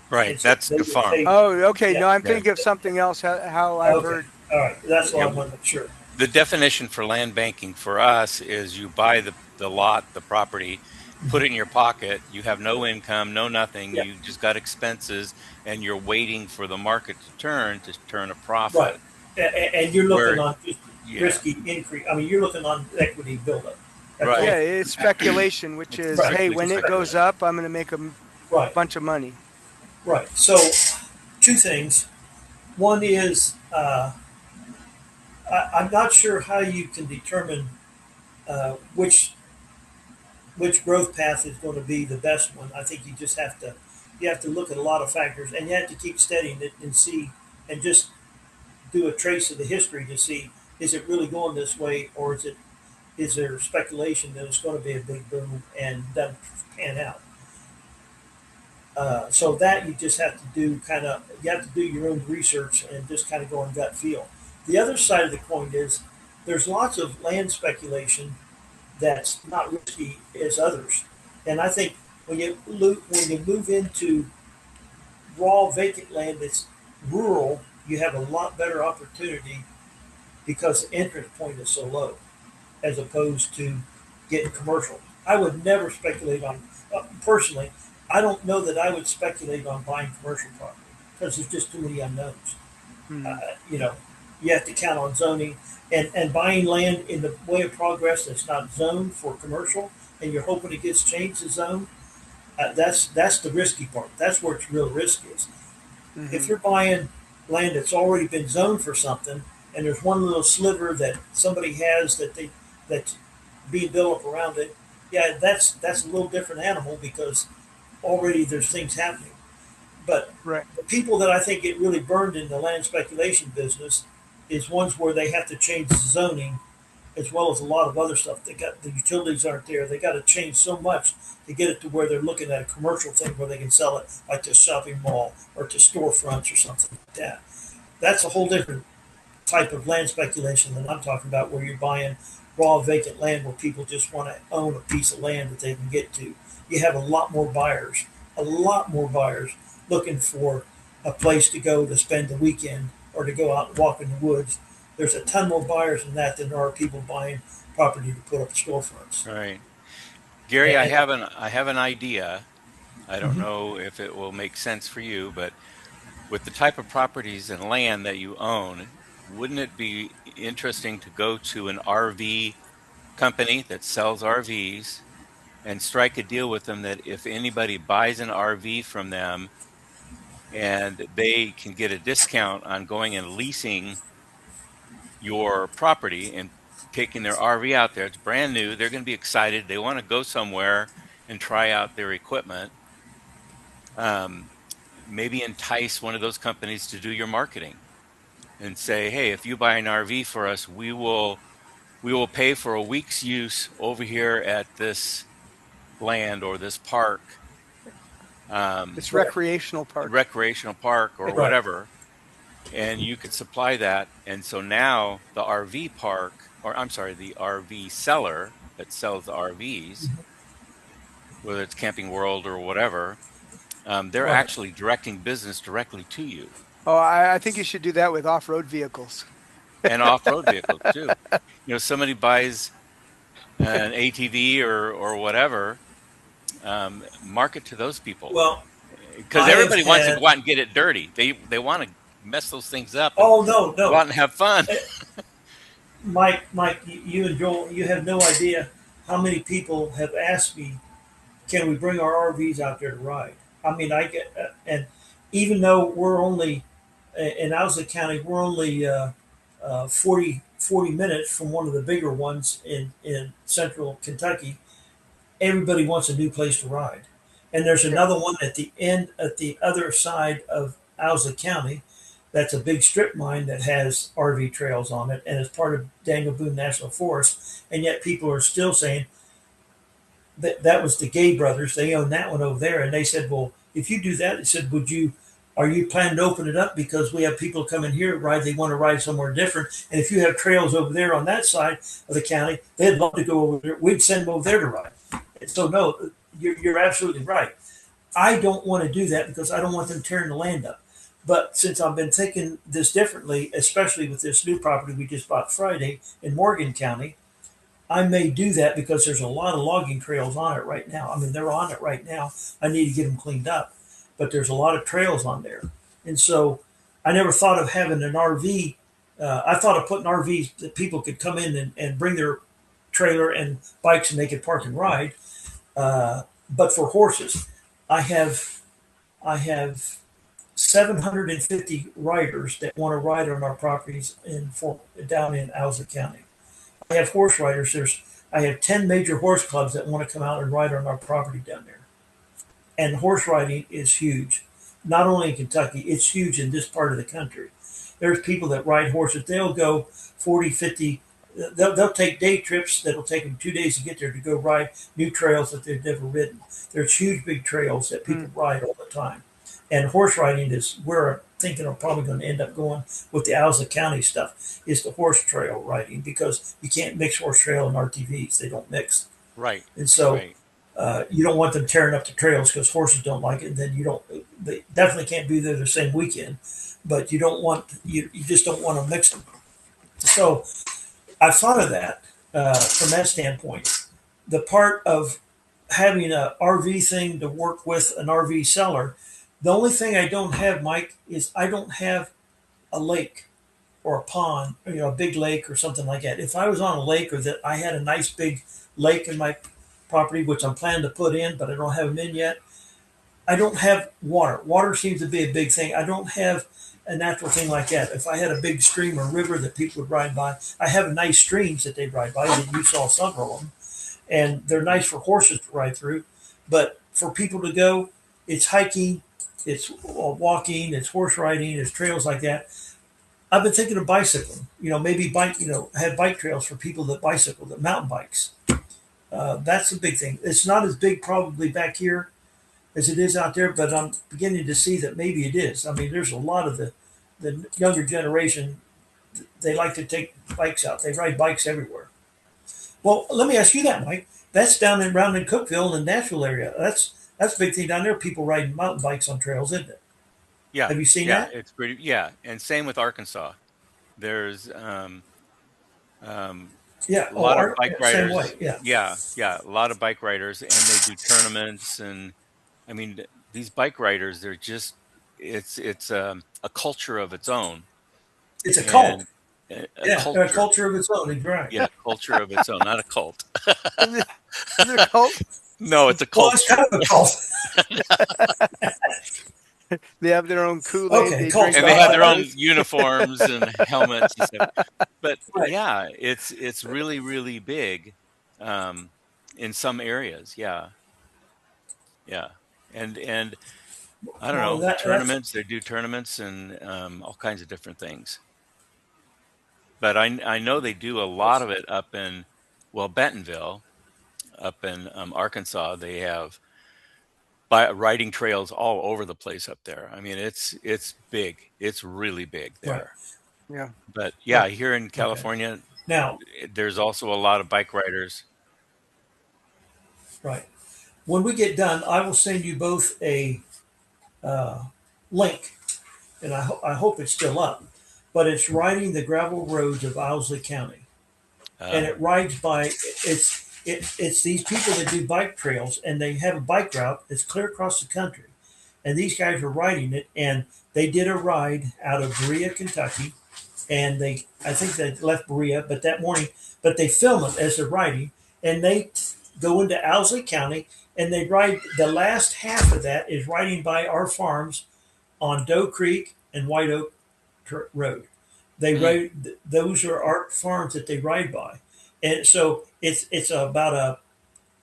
Right. And so That's they the will farm. pay. Oh, okay. Yeah. No, I'm Yeah. thinking of something else. How I've Okay. heard. All right. That's why I Yeah. want to make sure. The definition for land banking for us is you buy the lot, the property, put it in your pocket. You have no income, no nothing. Yeah. You just got expenses, and you're waiting for the market to turn a Right. profit. And you're looking Where, on just yeah, risky increase. I mean, you're looking on equity buildup. That's right. Yeah, all. it's speculation, which It's is, Right. hey, strictly when it goes speculation. up, I'm going to make a Right. bunch of money. Right. So, two things. One is I'm not sure how you can determine uh, which which growth path is going to be the best one. I think you have to look at a lot of factors, and you have to keep studying it and see, and just do a trace of the history to see, is it really going this way, or is there speculation that it's going to be a big boom and doesn't pan out. So that you just have to do you have to do your own research and just kind of go on gut feel. The other side of the coin is there's lots of land speculation that's not risky as others. And I think when you move into raw vacant land that's rural, you have a lot better opportunity because the entrance point is so low, as opposed to getting commercial. I would never speculate on personally. I don't know that I would speculate on buying commercial property because there's just too many unknowns. Uh, Hmm. you know, you have to count on zoning and buying land in the way of progress that's not zoned for commercial, and you're hoping it gets changed to zone. That's the risky part. That's where it's real risk is. If Hmm. you're buying land that's already been zoned for something, and there's one little sliver that somebody has that's being built up around it, yeah, that's a little different animal because already there's things happening. But Right. the people that I think get really burned in the land speculation business is ones where they have to change the zoning as well as a lot of other stuff. They got the utilities aren't there. They got to change so much to get it to where they're looking at a commercial thing where they can sell it like to a shopping mall or to storefronts or something like that. That's a whole different type of land speculation that I'm talking about, where you're buying raw vacant land where people just want to own a piece of land that they can get to. You have a lot more buyers looking for a place to go to spend the weekend or to go out and walk in the woods. There's a ton more buyers in that than there are people buying property to put up storefronts. Right. Gary, And I have an idea. I don't Mhm. know if it will make sense for you, but with the type of properties and land that you own, wouldn't it be interesting to go to an RV company that sells RVs and strike a deal with them that if anybody buys an RV from them and they can get a discount on going and leasing your property and taking their RV out there, it's brand new, they're going to be excited, they want to go somewhere and try out their equipment. Um, Maybe entice one of those companies to do your marketing and say, "Hey, if you buy an RV for us, we will pay for a week's use over here at this land or this park, um, It's right, recreational park. recreational park or right, whatever, and you could supply that." And so now the RV park, or I'm sorry, the RV seller that sells the RVs, whether it's Camping World or whatever, they're right. actually directing business directly to you, Oh, I think you should do that with off-road vehicles. and off-road vehicles too. Somebody buys an ATV or whatever, market to those people Well, because I have everybody wants to had. go out and get it dirty. They want to mess those things up and Oh no, go no. out and have fun. Eh, Mike, you and Joel, you have no idea how many people have asked me, can we bring our RVs out there to ride? I mean, I get, and even though we're only in Owsley County, we're only 40 minutes from one of the bigger ones in central Kentucky. Everybody wants a new place to ride. And there's Yeah. another one at the end, at the other side of Owsley County, that's a big strip mine that has RV trails on it and is part of Daniel Boone National Forest. And yet people are still saying that was the Gay brothers. They own that one over there. And they said, well, if you do that, they said, are you planning to open it up? Because we have people coming here to ride. They want to ride somewhere different. And if you have trails over there on that side of the county, they'd love to go over there. We'd send them over there to ride. And so, no, you're absolutely right. I don't want to do that because I don't want them tearing the land up. But since I've been thinking this differently, especially with this new property we just bought Friday in Morgan County, I may do that because there's a lot of logging trails on it right now. I mean, they're on it right now. I need to get them cleaned up, but there's a lot of trails on there. And so I never thought of having an RV. I thought of putting RVs that people could come in and bring their trailer and bikes and they could park and ride. But for horses, I have I have 750 riders that want to ride on our properties down in Alza County. I have horse riders. I have 10 major horse clubs that want to come out and ride on our property down there. And horse riding is huge. Not only in Kentucky, it's huge in this part of the country. There's people that ride horses. They'll go 40, 50. They'll take day trips that'll take them 2 days to get there to go ride new trails that they've never ridden. There's huge, big trails that people ride all the time. And horse riding is where I'm thinking I'm probably going to end up going with the Alza County stuff, is the horse trail riding, because you can't mix horse trail and RTVs. They don't mix. Right. And so Right. you don't want them tearing up the trails because horses don't like it. And then they definitely can't be there the same weekend, but you just don't want to mix them. So I've thought of that from that standpoint. The part of having a RV thing to work with an RV seller, the only thing I don't have, Mike, is I don't have a lake or a pond, a big lake or something like that. If I was on a lake, or that I had a nice big lake in my property, which I'm planning to put in, but I don't have them in yet. I don't have water. Water seems to be a big thing. I don't have a natural thing like that. If I had a big stream or river that people would ride by, I have nice streams that they ride by, that you saw several of them, and they're nice for horses to ride through. But for people to go, it's hiking, it's walking, it's horse riding, it's trails like that. I've been thinking of bicycling. Maybe have bike trails for people that bicycle, that mountain bikes. That's a big thing. It's not as big probably back here as it is out there, but I'm beginning to see that maybe it is. I mean, there's a lot of the younger generation. They like to take bikes out. They ride bikes everywhere. Well, let me ask you that, Mike. That's down and around in Cookeville in the Nashville area. That's a big thing down there. People riding mountain bikes on trails, isn't it? Yeah. Have you seen Yeah. that? It's pretty. Yeah. And same with Arkansas. There's um, Yeah. a Oh, lot of bike same way. riders. Yeah. Yeah. Yeah. A lot of bike riders, and they do tournaments. And I mean, these bike riders, they're just, it's a culture of its own, It's a cult. and a Yeah, a culture. culture of its own. Right. Yeah, culture of its own, not a cult. Is it a cult? No, it's a Well, it's culture. kind of a cult. They have their own Kool-Aid. Okay, They cult. drink And they off have of their own those. uniforms and helmets and stuff. But Right. yeah, it's really really big um, in some areas. Yeah, yeah, and I don't Well, know, that's tournaments. They do tournaments and all kinds of different things. But I know they do a lot of it up in, well, Bentonville, up in Arkansas. They have riding trails all over the place up there. I mean, it's big. It's really big right. there. Yeah. But yeah, Right. here in Okay. California, Now, there's also a lot of bike riders. right. When we get done, I will send you both a uh, link, and I hope it's still up. But it's riding the gravel roads of Owsley County, and Uh, it rides by. It's these people that do bike trails, and they have a bike route that's clear across the country, and these guys are riding it, and they did a ride out of Berea, Kentucky, and I think they left Berea, but that morning, but they film it as they're riding, and they go into Owsley County, and they ride. The last half of that is riding by our farms on Doe Creek and White Oak Road. They mm, ride. Those are our farms that they ride by, and so it's about a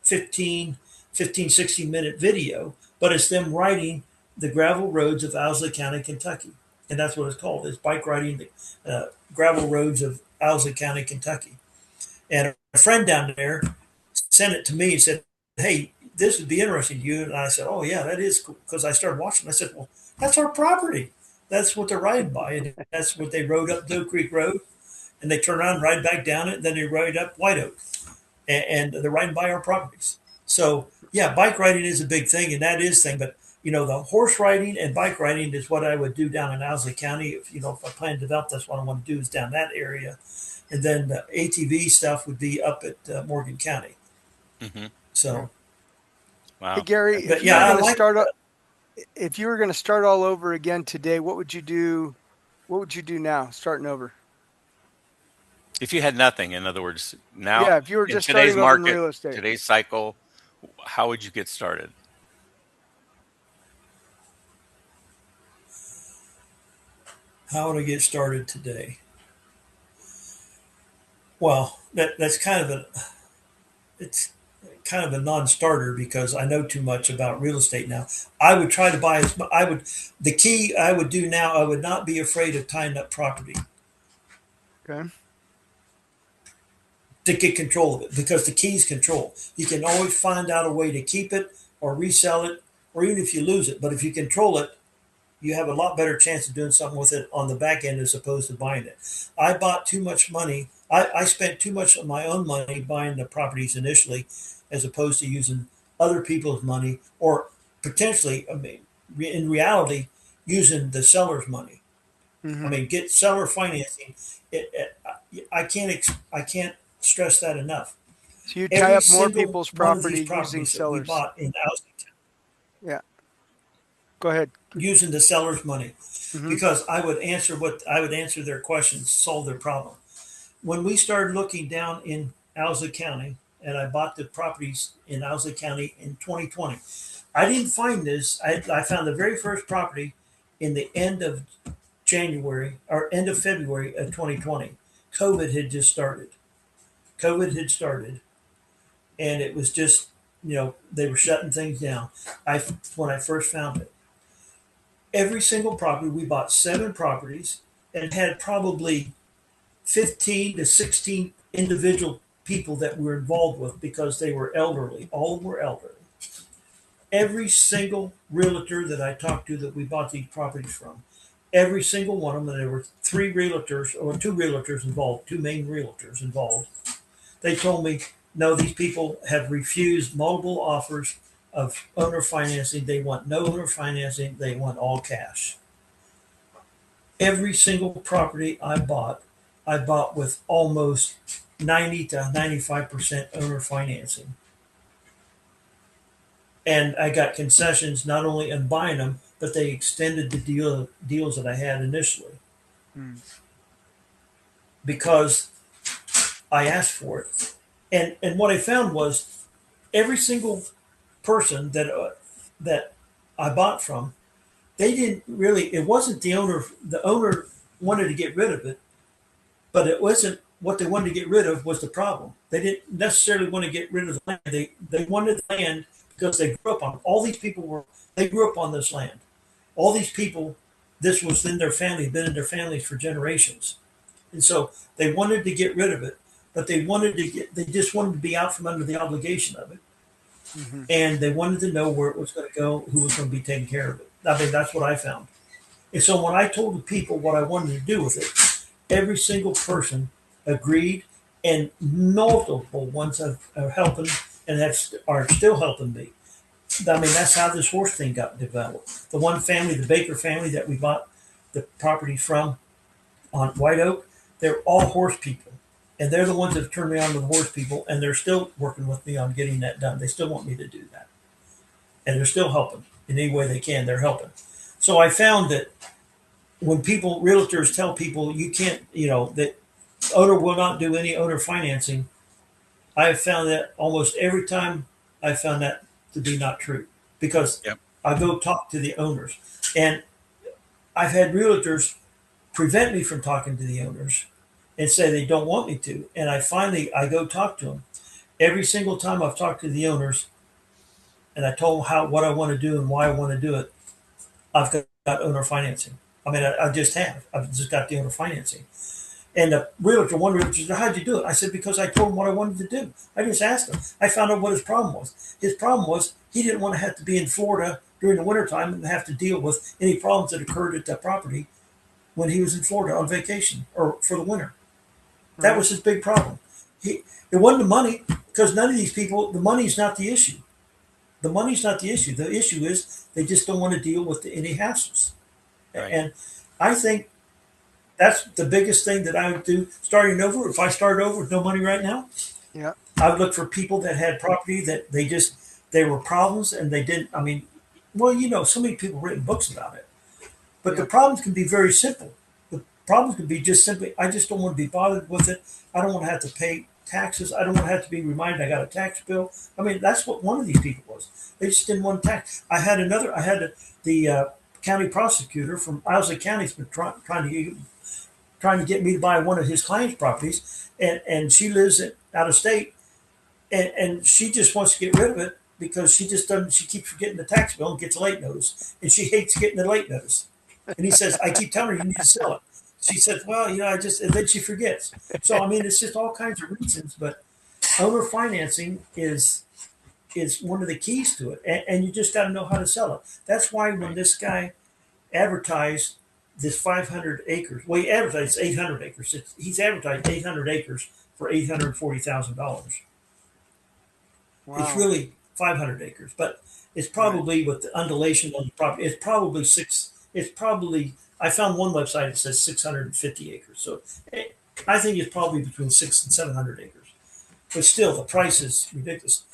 15, 15, 60 minute video, but it's them riding the gravel roads of Owsley County, Kentucky. And that's what it's called. It's bike riding the gravel roads of Owsley County, Kentucky. And a friend down there sent it to me and said, "Hey, this would be interesting to you." And I said, "Oh, yeah, that is cool." Because I started watching. I said, "Well, that's our property. That's what they're riding by." And that's what they rode up Doe Creek Road. And they turn around and ride back down it. And then they ride up White Oak, and they're riding by our properties. So yeah, bike riding is a big thing, and that is thing. But the horse riding and bike riding is what I would do down in Owsley County. If I plan to develop, that's what I want to do is down that area, and then the ATV stuff would be up at Morgan County. hmm Yeah. So, Hey Wow. Gary, but yeah, I like. if you were going to start all over again today, what would you do? What would you do now, starting over? If you had nothing, in other words, now Yeah, if you were in just today's starting over in market, real estate. today's cycle, how would you get started? How would I get started today? Well, that's kind of a it's kind of a non-starter because I know too much about real estate now. I would try to buy as I would. The key I would do now, I would not be afraid of tying up property Okay. to get control of it because the key is control. You can always find out a way to keep it or resell it, or even if you lose it. But if you control it, you have a lot better chance of doing something with it on the back end as opposed to buying it. I bought too much money. I spent too much of my own money buying the properties initially, as opposed to using other people's money or potentially, I mean, in reality, using the seller's money. I Mm-hmm. mean, get seller financing. I can't stress that enough. So you tie Every up more single people's one of these property using properties that we sellers. bought in housing, Yeah. Go ahead. using the seller's money, Mm-hmm. because I would answer their questions, solve their problem. When we started looking down in Owsley County, and I bought the properties in Owsley County in 2020, I didn't find this. I found the very first property in the end of January or end of February of 2020. COVID had just started. COVID had started, and it was just they were shutting things down. I when I first found it, every single property we bought 7 properties and had probably 15 to 16 individual people that were involved with because they were elderly. All of them were elderly. Every single realtor that I talked to that we bought these properties from, every single one of them, and there were 3 realtors or 2 realtors involved, 2 main realtors involved. They told me, no, these people have refused multiple offers of owner financing. They want no owner financing. They want all cash. Every single property I bought with almost 90 to 95% owner financing. And I got concessions not only in buying them, but they extended the deals that I had initially Mm. because I asked for it. And what I found was every single person that I bought from, they didn't really. It wasn't the owner. The owner wanted to get rid of it, but it wasn't what they wanted to get rid of was the problem. They didn't necessarily want to get rid of the land. They wanted the land because they grew up on it. All these people were they grew up on this land. All these people, this was in their family, been in their families for generations, and so they wanted to get rid of it, but they just wanted to be out from under the obligation of it, Mm-hmm. and they wanted to know where it was going to go, who was going to be taking care of it. I mean, that's what I found. And so when I told the people what I wanted to do with it, every single person agreed, and multiple ones are helping and are still helping me. I mean, that's how this horse thing got developed. The one family, the Baker family that we bought the property from on White Oak, they're all horse people. And they're the ones that have turned me on to the horse people, and they're still working with me on getting that done. They still want me to do that. And they're still helping in any way they can. They're helping. So I found that when realtors tell people you can't, that owner will not do any owner financing, I have found that almost every time I found that to be not true because Yep. I go talk to the owners, and I've had realtors prevent me from talking to the owners and say they don't want me to, and I go talk to them every single time I've talked to the owners, and I told them what I want to do and why I want to do it. I've got owner financing. I mean, I just have. I've just got the owner financing. And one realtor said, how'd you do it? I said, because I told him what I wanted to do. I just asked him. I found out what his problem was. His problem was he didn't want to have to be in Florida during the wintertime and have to deal with any problems that occurred at that property when he was in Florida on vacation or for the winter. That Right. was his big problem. It wasn't the money, because none of these people, the money's not the issue. The money's not the issue. The issue is they just don't want to deal with any hassles. Right. And I think that's the biggest thing that I would do starting over. If I started over with no money right now, Yeah. I would look for people that had property that they were problems and they didn't. I mean, well, so many people written books about it, but the Yeah. problems can be very simple. The problems can be just simply, I just don't want to be bothered with it. I don't want to have to pay taxes. I don't want to have to be reminded I got a tax bill. I mean, that's what one of these people was. They just didn't want tax. I had the county prosecutor from Isles County's been trying to get me to buy one of his clients' properties, and she lives out of state, and she just wants to get rid of it because she just doesn't. She keeps forgetting the tax bill and gets a late notice, and she hates getting the late notice. And he says, I keep telling her you need to sell it. She says, well, I just, and then she forgets. So I mean, it's just all kinds of reasons, but owner financing is one of the keys to it, and you just got to know how to sell it. That's why when Right. this guy advertised this 500 acres, well, he advertised 800 acres. He's advertised 800 acres for $840,000. It's Wow. really 500 acres, but it's Right. probably with the undulation on the property. It's probably six. It's probably. I found one website that says 650 acres. So I think it's probably between 600 and 700 acres. But still, the price is ridiculous.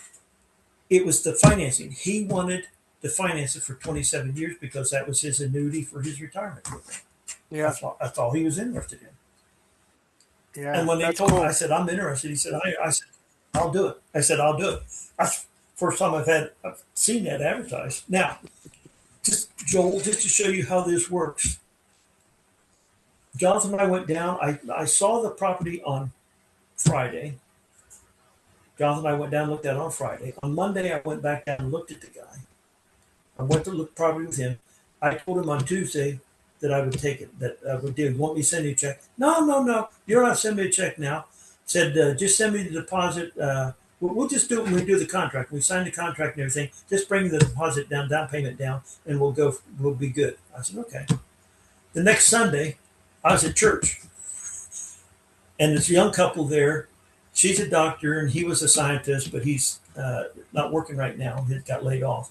It was the financing. He wanted to finance it for 27 years because that was his annuity for his retirement. Yeah. That's all he was interested in. And Yeah. when they That's told me, I cool. said, I'm interested. He said, I said, I'll do it. I said, I'll do it. That's the first time I've seen that advertised. Now, just Joel, just to show you how this works. Jonathan and I went down. I saw the property on Friday. Jonathan and I went down and looked at it on Friday. On Monday, I went back down and looked at the guy. I went to look property with him. I told him on Tuesday that I would take it, that I would do. Want me to send you a check? No, no, no. You don't have to send me a check now. Said, just send me the deposit. We'll just do it when we do the contract. We sign the contract and everything. Just bring the deposit down payment down, and we'll go. We'll be good. I said, okay. The next Sunday, I was at church, and this young couple there. She's a doctor, and he was a scientist, but he's not working right now. He got laid off.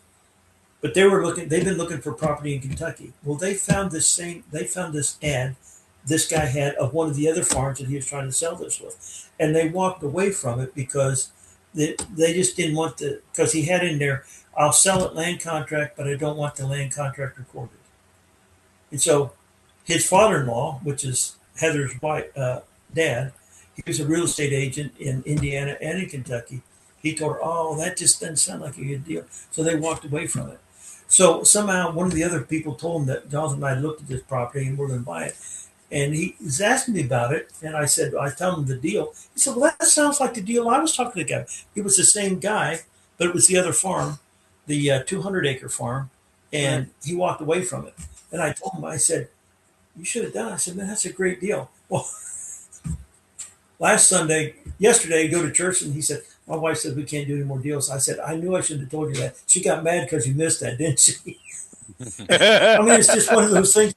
But they were looking. They've been looking for property in Kentucky. Well, they found this same. They found this ad this guy had of one of the other farms that he was trying to sell this with, and they walked away from it because they just didn't want the because he had in there. I'll sell it land contract, but I don't want the land contract recorded. And so his father-in-law, which is Heather's wife, dad, he was a real estate agent in Indiana and in Kentucky. He told her, "Oh, that just doesn't sound like a good deal." So they walked away from it. So somehow one of the other people told him that Jonathan and I looked at this property and we're going to buy it. And he was asking me about it, and I said, I told him the deal. He said, "Well, that sounds like the deal I was talking to the guy." It was the same guy, but it was the other farm, the 200-acre farm, Right. and he walked away from it. And I told him, I said, "You should have done it." I said, "Man, that's a great deal." Well, yesterday, go to church, and he said, "My wife said we can't do any more deals." I said, "I knew I shouldn't have told you that." She got mad because you missed that, didn't she? I mean, it's just one of those things.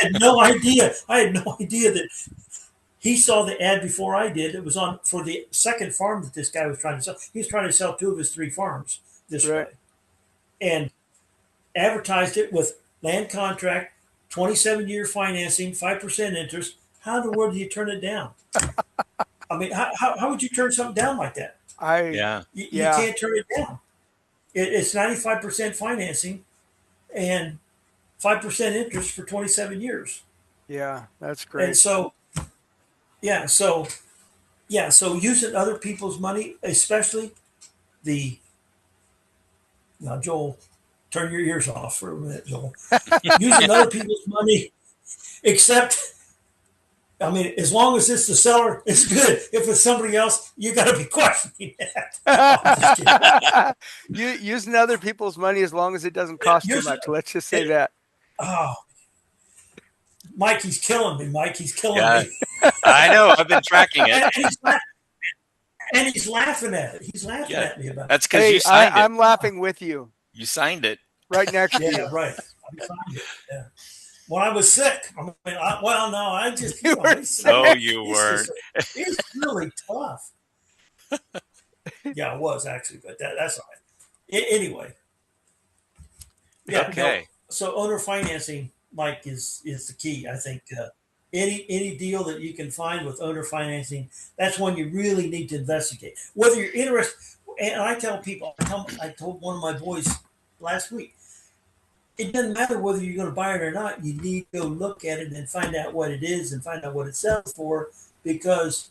I had no idea. I had no idea that he saw the ad before I did. It was on for the second farm that this guy was trying to sell. He was trying to sell two of his three farms this Right. way, and advertised it with land contract, 27-year financing, 5% interest. How in the world do you turn it down? I mean, how would you turn something down like that? I, Yeah. You yeah. can't turn it down. It's 95% financing and 5% interest for 27 years. Yeah. That's And great. so, yeah, so so using other people's money, especially the now Joel, turn your ears off for a minute, Joel. Using other people's money, except I mean, as long as it's the seller, it's good. If it's somebody else, you got to be questioning that. Oh, I'm just kidding. You using other people's money as long as it doesn't cost too Using much. Let's just say it, that. oh, Mike, he's killing me. Mike, he's killing Yeah. me. I know. I've been tracking it. And he's laughing at it. He's laughing Yeah. at me about it. That's because you Hey, signed it. I'm laughing with you You signed it. right next to Yeah, you. right. I signed it. Yeah. When I was sick, I mean, well, no, I just, You were No, sick. you it's weren't. just, it's really tough. Yeah, I was actually, but that's all right. Anyway, yeah, no. Okay. So owner financing, Mike, is the key. I think any deal that you can find with owner financing, that's one you really need to investigate. Whether you're interested, and I tell people, I told one of my boys last week, it doesn't matter whether you're going to buy it or not. You need to go look at it and find out what it is and find out what it sells for, because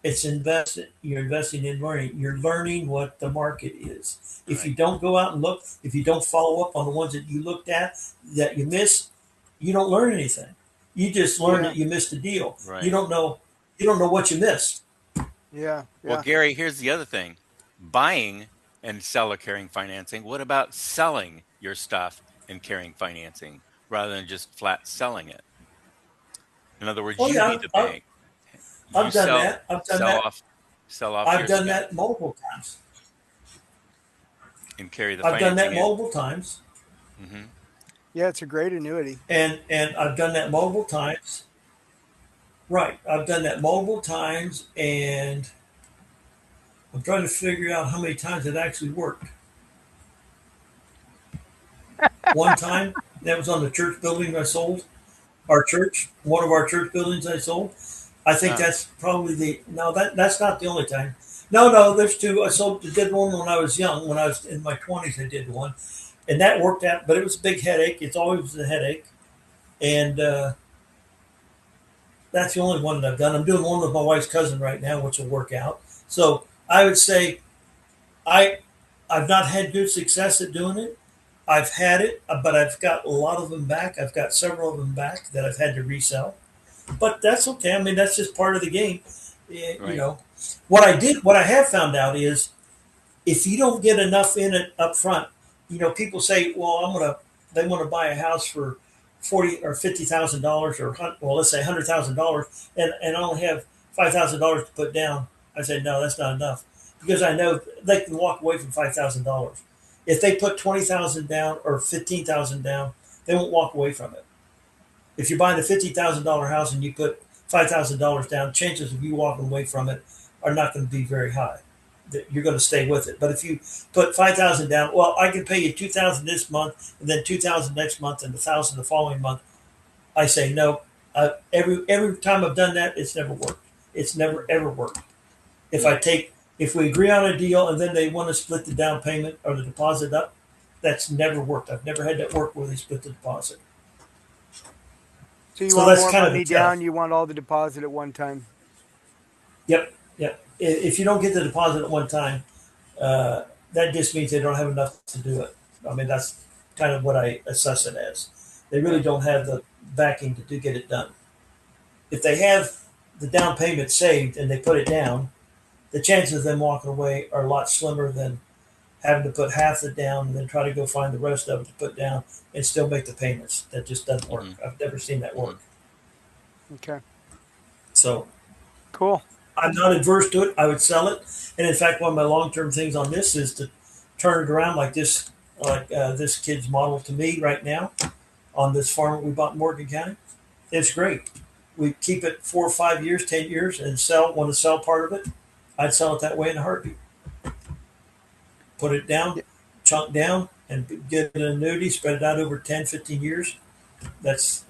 It's invest. You're investing in learning. You're learning what the market is. If you Right. don't go out and look, if you don't follow up on the ones that you looked at that you missed, you don't learn anything. You just learn Yeah. that you missed a deal. You Right. don't know. You don't know what you missed. Yeah. Well, Yeah. Gary, here's the other thing. Buying and seller carrying financing. What about selling your stuff and carrying financing rather than just flat selling it? In other words, Oh you be yeah, the bank. You I've done that. I've done sell that. off sell off I've your done stuff that multiple times. and carry the I've done financing that in. multiple times, Hmm. Yeah. It's a great annuity. and I've done that multiple times. Right, I've done that multiple times, and I'm trying to figure out how many times it actually worked. One time, that was on the church building I sold. Our church, one of our church buildings I sold. I think Huh. that's probably the no. That's not the only time. No, no, there's two. I sold did one when I was young. When I was in my 20s, I did one, and that worked out. But it was a big headache. It's always a headache, and that's the only one that I've done. I'm doing one with my wife's cousin right now, which will work out. So I would say I I've not had good success at doing it. I've had it, but I've got a lot of them back. I've got several of them back that I've had to resell, but that's okay. I mean, that's just part of the game. You Right. know, what I have found out is if you don't get enough in it up front, people say, well, they want to buy a house for 40 or $50,000 or well, let's say $100,000, and I only have $5,000 to put down. I say, no, that's not enough because I know they can walk away from $5,000. If they put 20,000 down or 15,000 down, they won't walk away from it. If you're buying a $50,000 house and you put $5,000 down, chances of you walking away from it are not going to be very high. You're going to stay with it. But if you put 5,000 down, well, I can pay you 2,000 this month, and then 2,000 next month, and 1,000 the following month. I say no. Every time I've done that, it's never worked. It's never ever worked. If Hmm. I take if we agree on a deal and then they want to split the down payment or the deposit up, that's never worked. I've never had that work where they split the deposit. So you So want that's more kind of the money tell. down. You want all the deposit at one time. Yep, yep. If you don't get the deposit at one time, that just means they don't have enough to do it. I mean, that's kind of what I assess it as. They really Yeah. don't have the backing to get it done. If they have the down payment saved and they put it down, the chances of them walking away are a lot slimmer than having to put half the down and then try to go find the rest of it to put down and still make the payments. That just doesn't work. Hmm. I've never seen that Hmm. work. Okay. So Cool. I'm not adverse to it. I would sell it. And in fact, one of my long term things on this is to turn it around this kid's model to me right now on this farm that we bought in Morgan County. It's great. We keep it 4 or 5 years, 10 years, and sell. Want to sell part of it? I'd sell it that way in a heartbeat. Put it down, Yeah. chunk down, and get an annuity. Spread it out over 10, 15 years. That's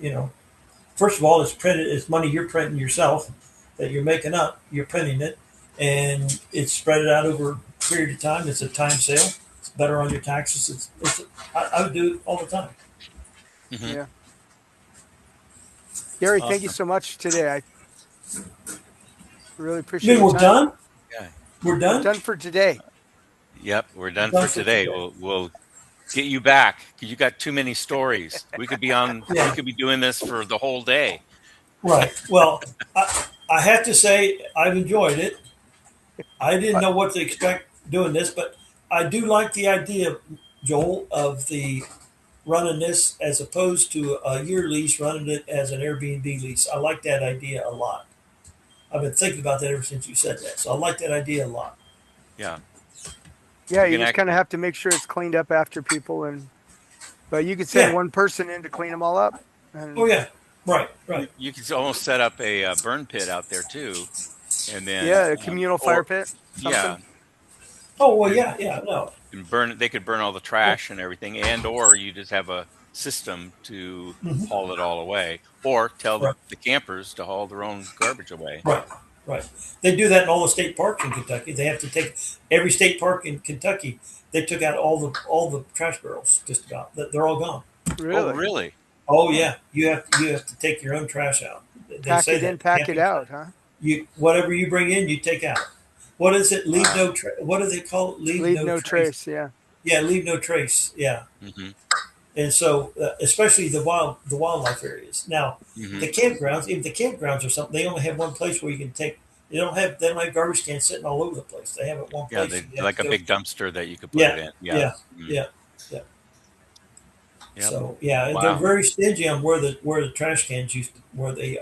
first of all, it's printed. It's money you're printing yourself that you're making up. You're printing it, and it's spread it out over a period of time. It's a time sale. It's better on your taxes. I would do it all the time. Hmm. Yeah. Gary, thank you Awesome. so much today. I really I appreciate mean, your we're time. done. Yeah. We're We're done. done for today. Yep. We're We're done done for for today. today. We'll get you back because you got too many stories. We could be on. We Yeah. could be doing this for the whole day. Right. Well, I have to say I've enjoyed it. I didn't Uh, know what to expect doing this, but I do like the idea, Joel, of the running this as opposed to a year lease, running it as an Airbnb lease. I like that idea a lot. I've been thinking about that ever since you said that. So I like that idea a lot. Yeah. Yeah, You you can just kind of actually. have to make sure it's cleaned up after people, and but you could send Yeah. one person in to clean them all up. Oh, And yeah. Right. You, Right. you could almost set up a, burn pit out there too, and then yeah, a communal fire or pit, yeah, something. Oh, well, and yeah. Yeah. No. burn it. They could burn all the Yeah. trash and everything, and or you just have a system to Hmm. haul it all away, or tell Right. the campers to haul their own garbage away. Right. Right. They do that in all the state parks in Kentucky. They have to take every state park in Kentucky. They took out all the trash barrels. Just about. They're all gone. Oh, Really? really? Oh Huh. yeah, you have to take your own trash out. They Pack say it in, that pack it camping. out, huh? You whatever you bring in, you take out. What is it? Leave Wow. no. What do they call it? Leave Leave no no trace. trace. Yeah. Yeah, leave no trace. Yeah, Hmm. and so especially the wildlife areas. Now, Hmm. the campgrounds, even the campgrounds or something, they only have one place where you can take. They don't have garbage cans sitting all over the place. They have it one Yeah, place, and you have like to a go. big dumpster that you could put it Yeah, in. Yeah. yeah, Mhm. yeah, yeah. Yep. So yeah, they're Wow. very stingy on where the trash cans used to, where they,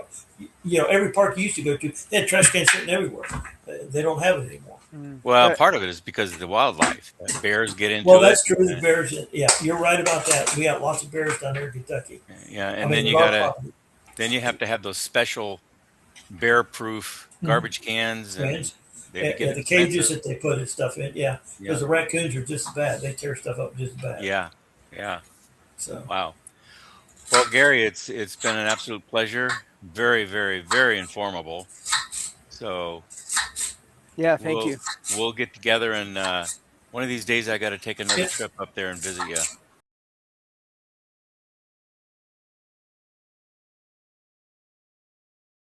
every park you used to go to, they had trash cans sitting everywhere. They don't have it anymore. Mm. Well, But part of it is because of the wildlife. Bears get Well, into it. that's true. The bears, yeah, you're right about that. We got lots of bears down here in Kentucky. Yeah, I and mean, then with our property, then you have to have those special bear-proof garbage cans, and cans, they get yeah, the cages expensive. that they put and stuff in, yeah, because Yeah. the raccoons are just as bad. They tear stuff up just as bad. Yeah. Yeah. So Wow. Well, Gary, it's been an absolute pleasure. Very, very, very informative. So yeah, thank we'll you. we'll get together, and one of these days I got to take another yeah, trip up there and visit you.